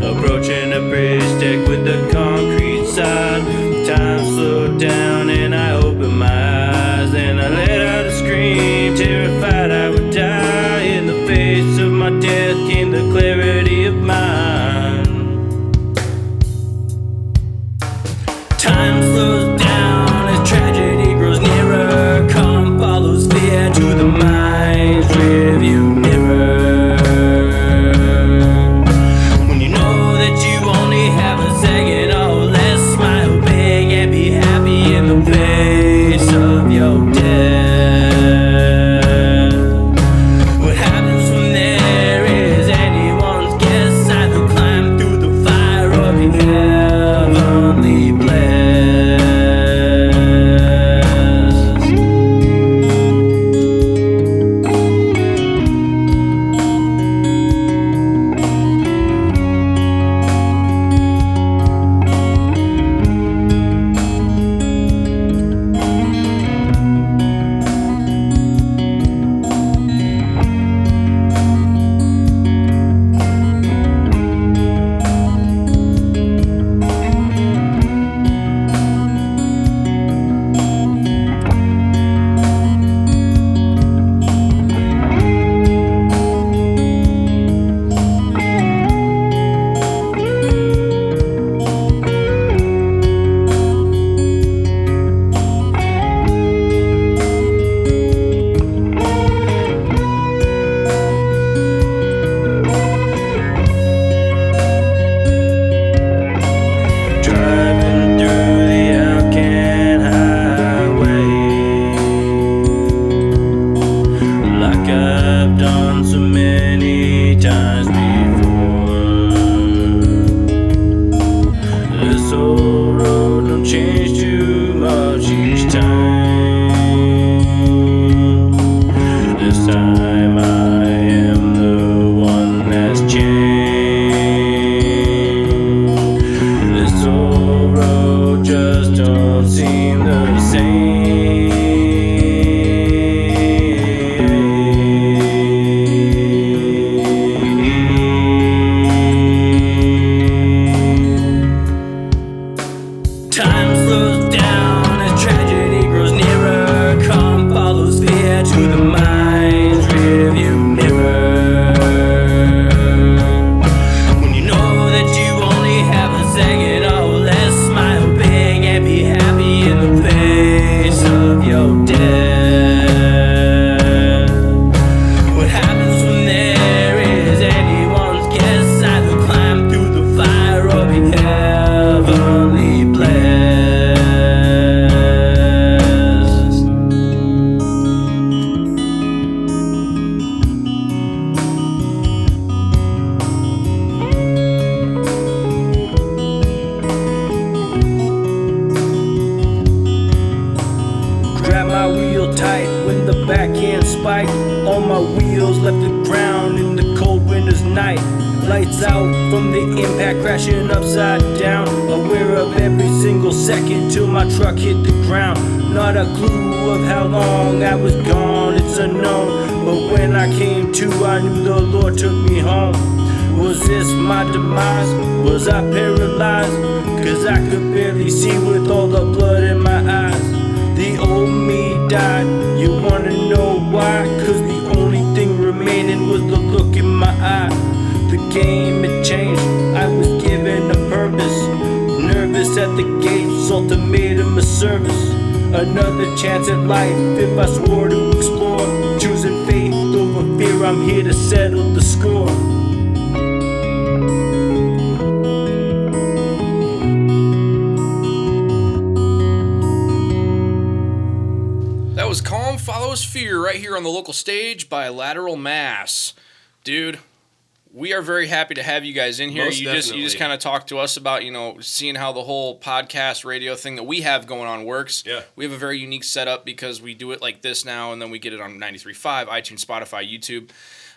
Approaching a bridge deck with a concrete side. Time slowed down and I opened my eyes and I let out a scream, terrified I would die. In the face of my death came the clarity of mind. Time slows each time. This time I am the one that's changed. This old road just don't seem the same. Time slows down as tragedy grows nearer. Calm follows fear to the mind's rearview mirror. When you know that you only have a second or less, smile big and be happy in the face of your death. What happens from there is anyone's guess. Either climb through the fire or be heavenly blessed. Grab my wheel tight when the backhand spike on my wheels left the ground in the cold winter's night. Lights out from the impact crashing upside down. Aware of every single second till my truck hit the ground. Not a clue of how long I was gone, it's unknown. But when I came to, I knew the Lord took me home. Was this my demise? Was I paralyzed? Cause I could barely see with all the blood in my eyes. The old me died, you wanna know why? Cause the only thing remaining was the look in my eye. The game had changed, I was given a purpose. Nervous at the gates, ultimatum of service. Another chance at life if I swore to explore. Choosing faith over fear, I'm here to settle the score. That was Calm Follows Fear right here on the local stage by Lateral Mass. Dude, we are very happy to have you guys in here. Most You definitely. just kind of talked to us about, seeing how the whole podcast radio thing that we have going on works. Yeah. We have a very unique setup because we do it like this now, and then we get it on 93.5, iTunes, Spotify, YouTube.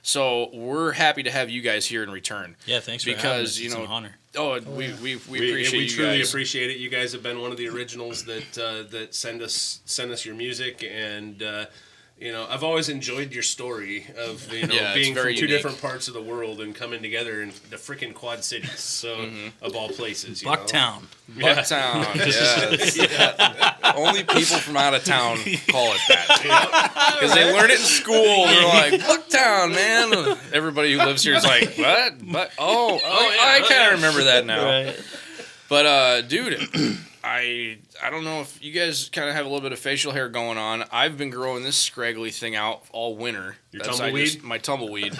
So we're happy to have you guys here in return. Yeah, thanks for having us. It's an honor. Oh, we appreciate we you truly guys. appreciate it. You guys have been one of the originals that send us your music, and I've always enjoyed your story of Yeah, it's being from very two unique. different parts of the world and coming together in the freaking Quad Cities, so of all places, Bucktown. Bucktown, yeah. Only people from out of town call it that. Because they learn it in school. They're like, Bucktown, man. Everybody who lives here is like, what? I kind of remember that now. Right. But, dude, I don't know if you guys kind of have a little bit of facial hair going on. I've been growing this scraggly thing out all winter. Your tumbleweed? My tumbleweed.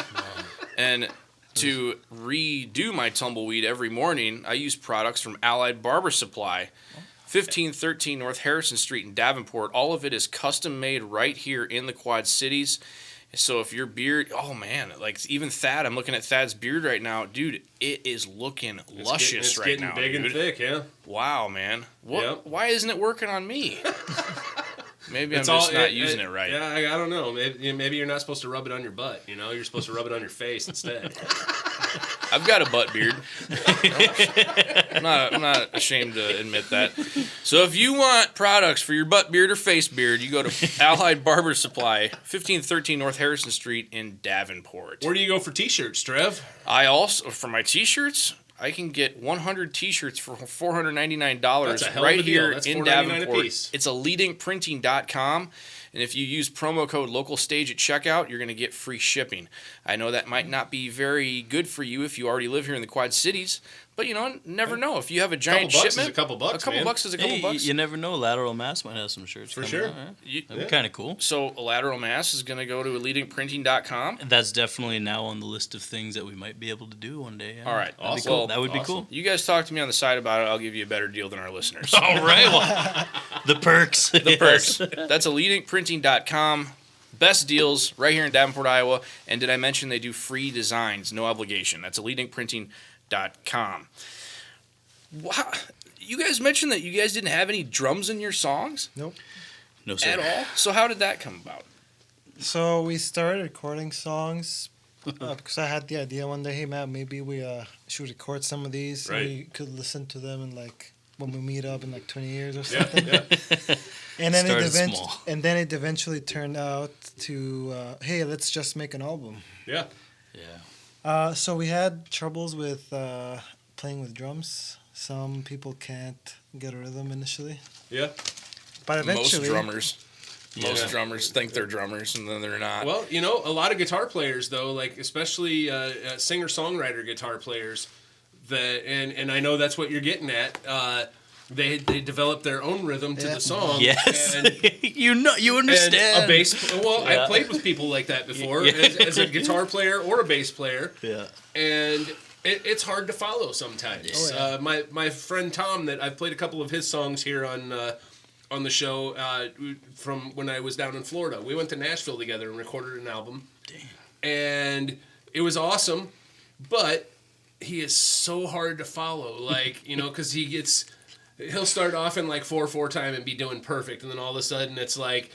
And to redo my tumbleweed every morning, I use products from Allied Barber Supply. 1513 North Harrison Street in Davenport. All of it is custom made right here in the Quad Cities. So if your beard, oh man, like even Thad, I'm looking at Thad's beard right now. Dude, it is looking luscious right now. It's getting big and thick, yeah. Wow, man. Yep. Why isn't it working on me? Maybe I'm just not using it right. Yeah, I don't know. Maybe you're not supposed to rub it on your butt. You're supposed to rub it on your face instead. I've got a butt beard. I'm not ashamed to admit that. So if you want products for your butt beard or face beard, you go to Allied Barber Supply, 1513 North Harrison Street in Davenport. Where do you go for t-shirts, Trev? I also, for my t-shirts, I can get 100 t-shirts for $499 That's a hell of right a deal. here That's in $4.99 a Davenport. piece. It's elitinkprinting.com. And if you use promo code LOCALSTAGE at checkout, you're going to get free shipping. I know that might not be very good for you if you already live here in the Quad Cities, but never know. If you have a giant shipment, a couple bucks, man. bucks is a couple bucks. You never know. Lateral Mass might have some shirts For coming sure. out, right? That'd be kind of cool. So Lateral Mass is going to go to elitinkprinting.com. That's definitely now on the list of things that we might be able to do one day. Yeah. All right. That'd be Awesome. cool. Well, That would be cool. You guys talk to me on the side about it. I'll give you a better deal than our listeners. All right. Well, the perks. The perks. That's elitinkprinting.com. Best deals right here in Davenport, Iowa. And did I mention they do free designs, no obligation? That's elitinkprinting.com. Wow. you guys mentioned that you guys didn't have any drums in your songs? Nope. No, sir. At all? So how did that come about? So we started recording songs because I had the idea one day, hey, Matt, maybe we should record some of these. Right. And we could listen to them in like when we meet up in like 20 years or something. Yeah. And then Small. and then it eventually turned out to, hey, let's just make an album. Yeah. Yeah. So we had troubles with playing with drums. Some people can't get a rhythm initially. Yeah. But eventually... Most drummers think they're drummers, and then they're not. Well, you know, a lot of guitar players, though, like especially singer-songwriter guitar players, and I know that's what you're getting at. They develop their own rhythm to the song. Yes, and, you understand. And a bass. Well, I played with people like that before, as a guitar player or a bass player. Yeah, and it's hard to follow sometimes. My friend Tom, that I've played a couple of his songs here on the show from when I was down in Florida. We went to Nashville together and recorded an album. Damn. And it was awesome, but he is so hard to follow. Like, you know, because he'll start off in like 4/4 time and be doing perfect, and then all of a sudden it's like,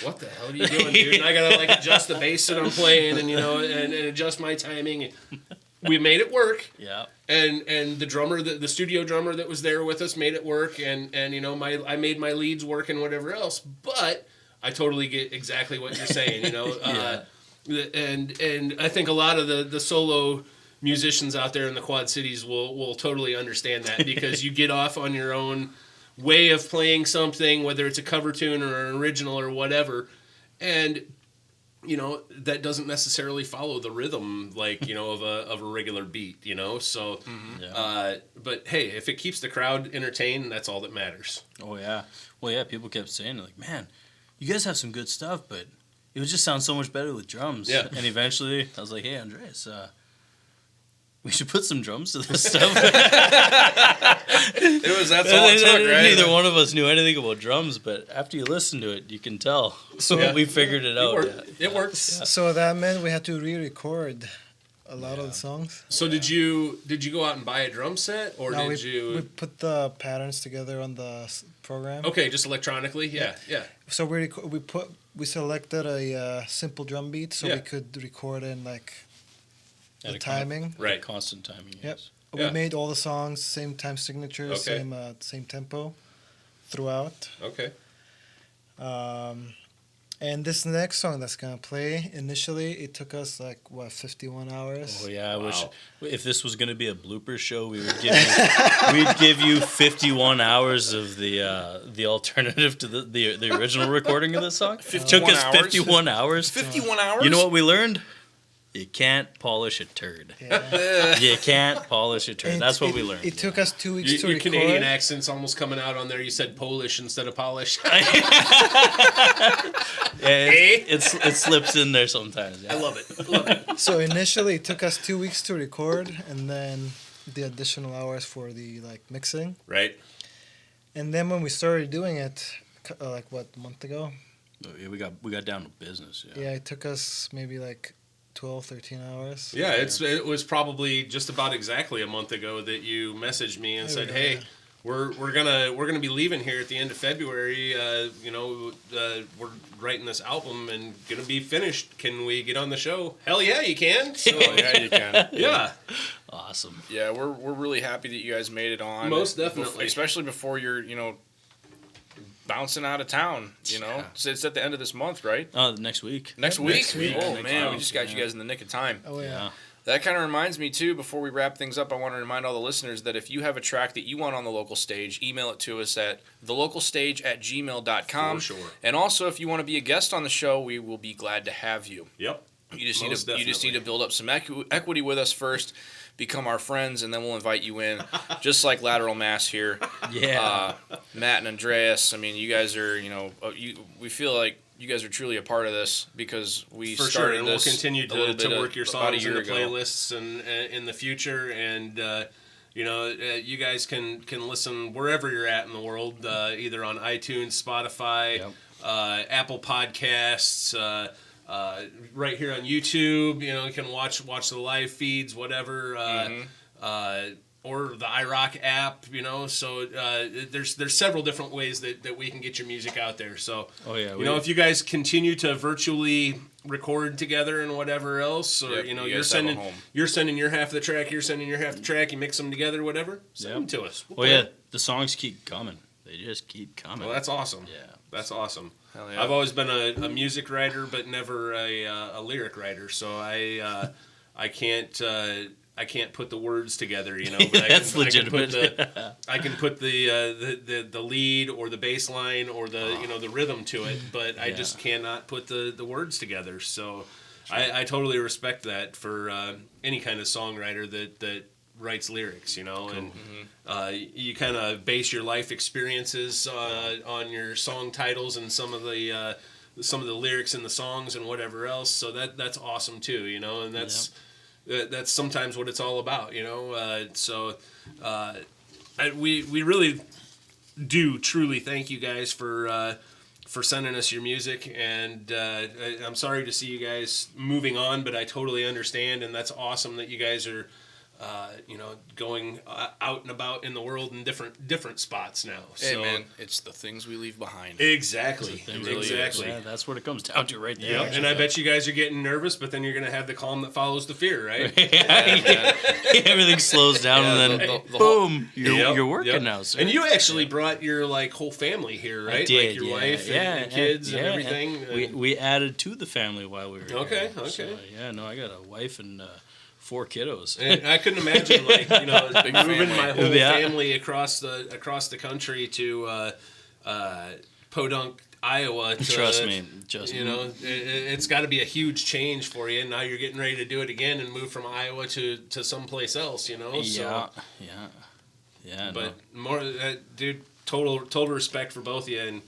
what the hell are you doing, dude? And I gotta like adjust the bass that I'm playing, and you know, and adjust my timing. We made it work. Yeah. And the drummer, the studio drummer that was there with us, made it work. And you know, I made my leads work and whatever else. But I totally get exactly what you're saying. You know, and I think a lot of the solo musicians out there in the Quad Cities will totally understand that, because you get off on your own way of playing something, whether it's a cover tune or an original or whatever, and you know, that doesn't necessarily follow the rhythm, like, you know, of a regular beat, you know? So, but hey, if it keeps the crowd entertained, that's all that matters. Oh, yeah. Well, yeah, people kept saying, like, man, you guys have some good stuff, but it would just sound so much better with drums. Yeah. And eventually, I was like, hey, Andreas, we should put some drums to this stuff. That's all it took, right? Neither one of us knew anything about drums, but after you listen to it, you can tell. So we figured it out. It works. Yeah. So that meant we had to re-record a lot of the songs. So did you go out and buy a drum set, or No, did you? We put the patterns together on the program. Okay, just electronically. Yeah. So we selected a simple drum beat, so we could record in like the timing. Right. Constant timing. Yep. Yes. We made all the songs same time signature, same tempo throughout. Okay. And this next song that's gonna play, initially it took us like 51 hours. Oh yeah, I wish if this was gonna be a blooper show, we'd give you 51 hours of the alternative to the original recording of this song. It took us 51 hours. 51 hours. You know what we learned? You can't polish a turd. Yeah. You can't polish a turd. That's what we learned. It took us 2 weeks to Your record. Canadian accent's almost coming out on there. You said Polish instead of polish. It slips in there sometimes. Yeah. I love it. So initially it took us 2 weeks to record, and then the additional hours for the like mixing. Right. And then when we started doing it, a month ago? Yeah, we got down to business. Yeah, it took us maybe like 12, 13 hours. Yeah, it was probably just about exactly a month ago that you messaged me and said, "Hey, we're gonna be leaving here at the end of February. We're writing this album and gonna be finished. Can we get on the show?" Hell yeah, you can. So, yeah, you can. Yeah. Awesome. Yeah, we're really happy that you guys made it on. Most definitely, especially before you're bouncing out of town. So it's at the end of this month, right? Next week. Next week. Oh next man, week. we just got you guys in the nick of time. Oh yeah. That kind of reminds me, too, before we wrap things up, I want to remind all the listeners that if you have a track that you want on the local stage, email it to us at thelocalstage@gmail.com. For sure. And also, if you want to be a guest on the show, we will be glad to have you. Yep. You just need to build up some equity with us first, become our friends, and then we'll invite you in, just like Lateral Mass here. Yeah. Matt and Andreas, I mean, you guys are, we feel like you guys are truly a part of this because we For started sure, and we'll this continue to work your about a songs year in the ago. playlists and in the future, and you guys can listen wherever you're at in the world, either on iTunes, Spotify, Apple Podcasts, right here on YouTube. You can watch the live feeds, whatever. or the iRock app, you know. So there's several different ways that we can get your music out there. So you know, if you guys continue to virtually record together and whatever else, or you know, you're sending your half of the track, you're sending your half of the track, you mix them together, whatever, send them to us. The songs keep coming. They just keep coming. Well, that's awesome. Yeah, that's awesome. Hell yeah. I've always been a music writer, but never a lyric writer. So I can't put the words together, you know. But That's legitimate. I can put the lead or the bass line or the rhythm to it, but I just cannot put the words together. So I totally respect that for any kind of songwriter that writes lyrics, you know. Cool. And you kind of base your life experiences on your song titles and some of the lyrics in the songs and whatever else. So that's awesome too, you know. And that's sometimes what it's all about, you know. We really do truly thank you guys for sending us your music, and I'm sorry to see you guys moving on, but I totally understand, and that's awesome that you guys are going out and about in the world in different spots now. Hey, man, it's the things we leave behind. Exactly. Exactly. Yeah, that's what it comes down to right there. Yeah, and I bet you guys are getting nervous, but then you're going to have the calm that follows the fear, right? Everything slows down, and then boom, you're working now. Sir. And you actually brought your whole family here, right? I did, like your wife and kids and everything. We added to the family while we were here. Okay. So, I got a wife and 4 kiddos. And I couldn't imagine moving my whole family across the country to Podunk, Iowa. Trust me, you know, it's got to be a huge change for you. Now you're getting ready to do it again and move from Iowa to someplace else. You know, But more, dude, total respect for both of you. And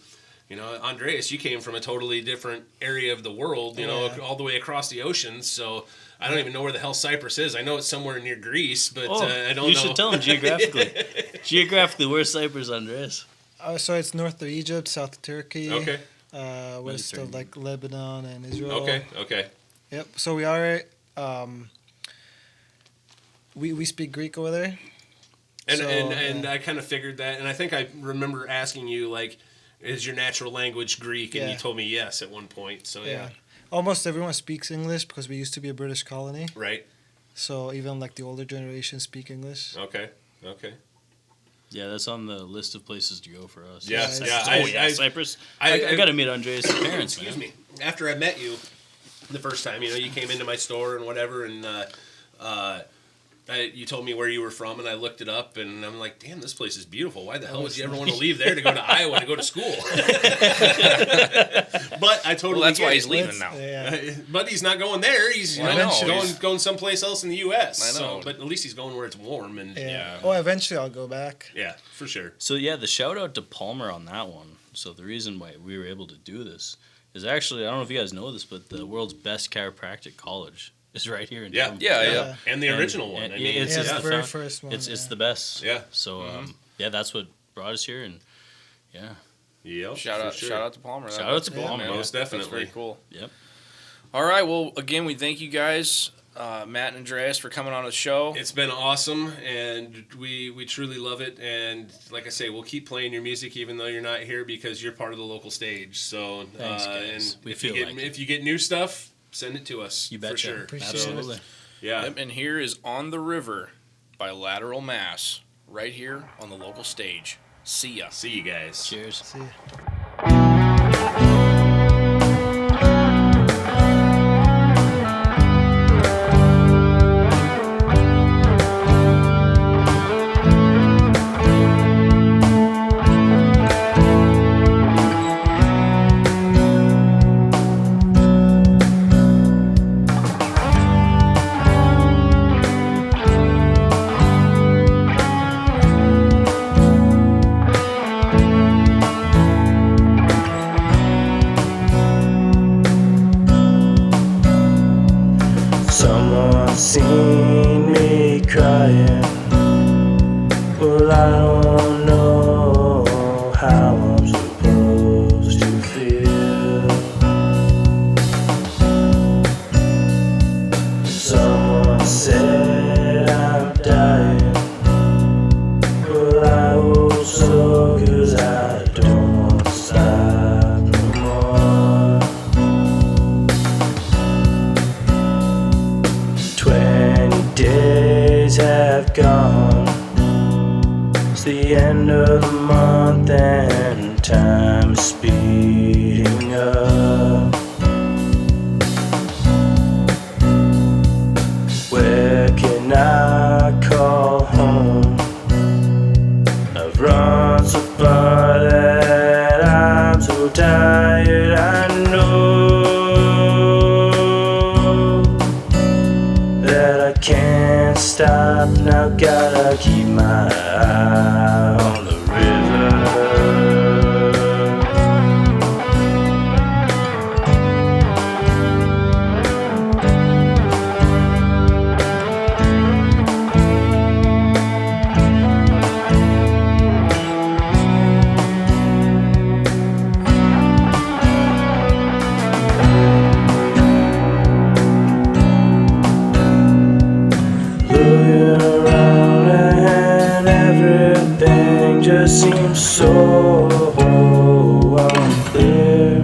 you know, Andreas, you came from a totally different area of the world. You know, all the way across the ocean. So I don't even know where the hell Cyprus is. I know it's somewhere near Greece, but I don't know. You should tell them geographically. Geographically, where's Cyprus, Andreas? So it's north of Egypt, south of Turkey. Okay. West of Lebanon and Israel. Okay. Yep. So we are. We speak Greek over there. And I kind of figured that, and I think I remember asking you is your natural language Greek? And you told me yes at one point. So yeah. Almost everyone speaks English because we used to be a British colony. Right. So even the older generation speak English. Okay. Yeah, that's on the list of places to go for us. Yeah. Cyprus. I got to meet Andreas' parents. Excuse me. After I met you the first time, you came into my store and whatever, and you told me where you were from, and I looked it up, and I'm like, damn, this place is beautiful. Why the hell would you ever want to leave there to go to Iowa to go to school? But I totally that's why he's leaving now. Yeah. But he's not going there. He's going someplace else in the U.S. I know. But at least he's going where it's warm. And Oh, eventually I'll go back. Yeah, for sure. So, the shout out to Palmer on that one. So the reason why we were able to do this is actually, I don't know if you guys know this, but the world's best chiropractic college is right here in Denver. Yeah. And the original one. It's the very first one. It's the best. Yeah. So, that's what brought us here, and Yep. Shout out to Palmer. Shout out to Palmer. Most definitely. That's very cool. Yep. All right. Well, again, we thank you guys, Matt and Andreas, for coming on the show. It's been awesome, and we truly love it. And like I say, we'll keep playing your music even though you're not here because you're part of the local stage. So, thanks, guys. And if you get new stuff, send it to us. You betcha. For sure. Absolutely. Yeah. And here is On the River by Lateral Mass, right here on the local stage. See ya. See you guys. Cheers. See ya. Seen me crying. Well, I don't know how I'm supposed to feel. Someone said I'm dying. the end of the month and time is speeding up. Where can I call home? I've run so far that I'm so tired. I know that I can't stop now. Gotta keep my eye on the just seems so unclear.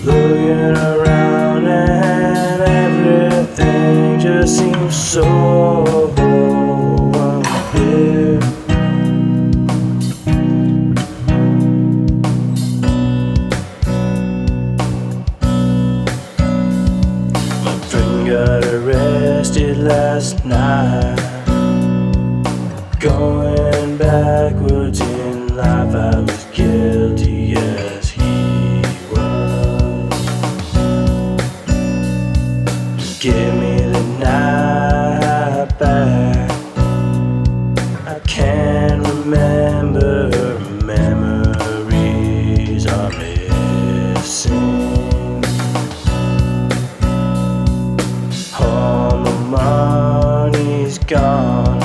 Looking around and everything just seems so unclear. My friend got arrested last night. Going backwards in life, I was guilty as he was. Give me the night back. I can't remember, memories are missing. All the money's gone.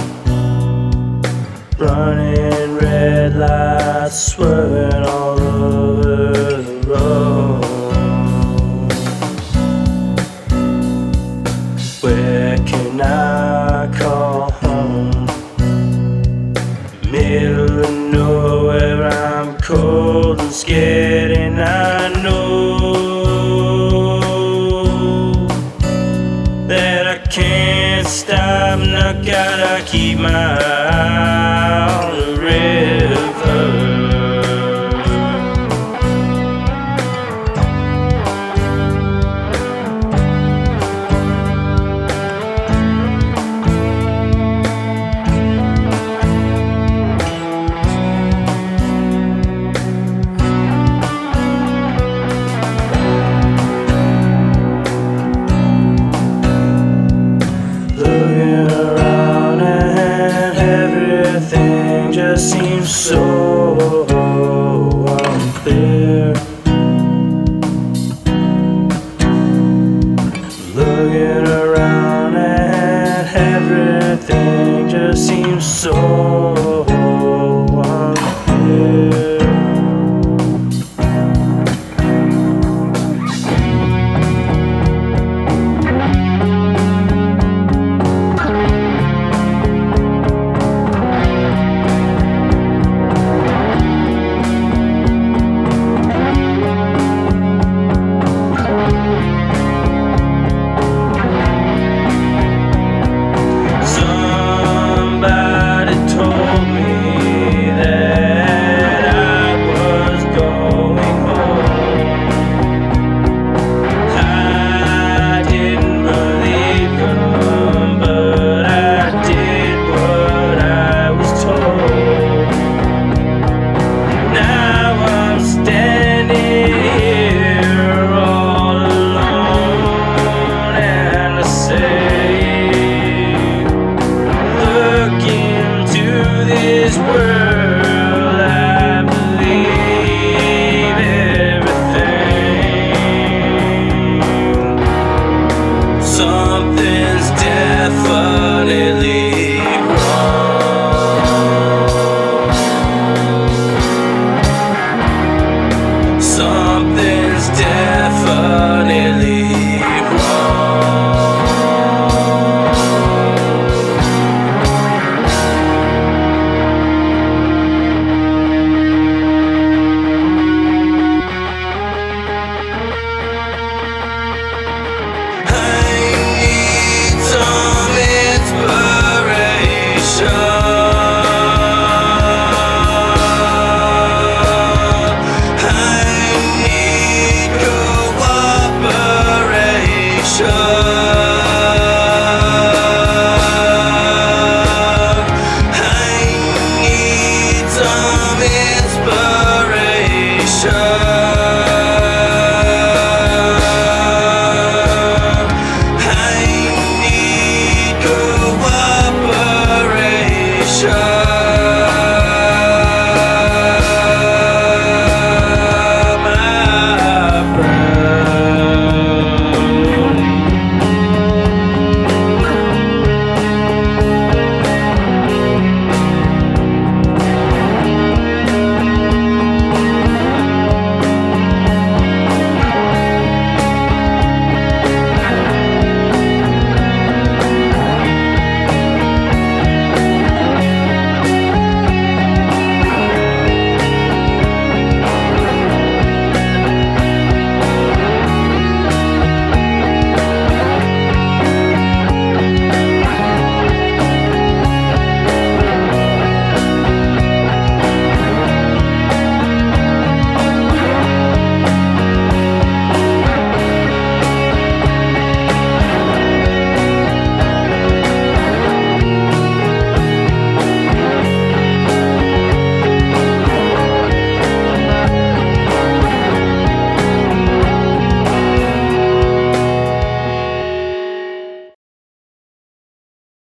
Running red lights, swerving all over the road. Where can I call home? Middle of nowhere, I'm cold and scared.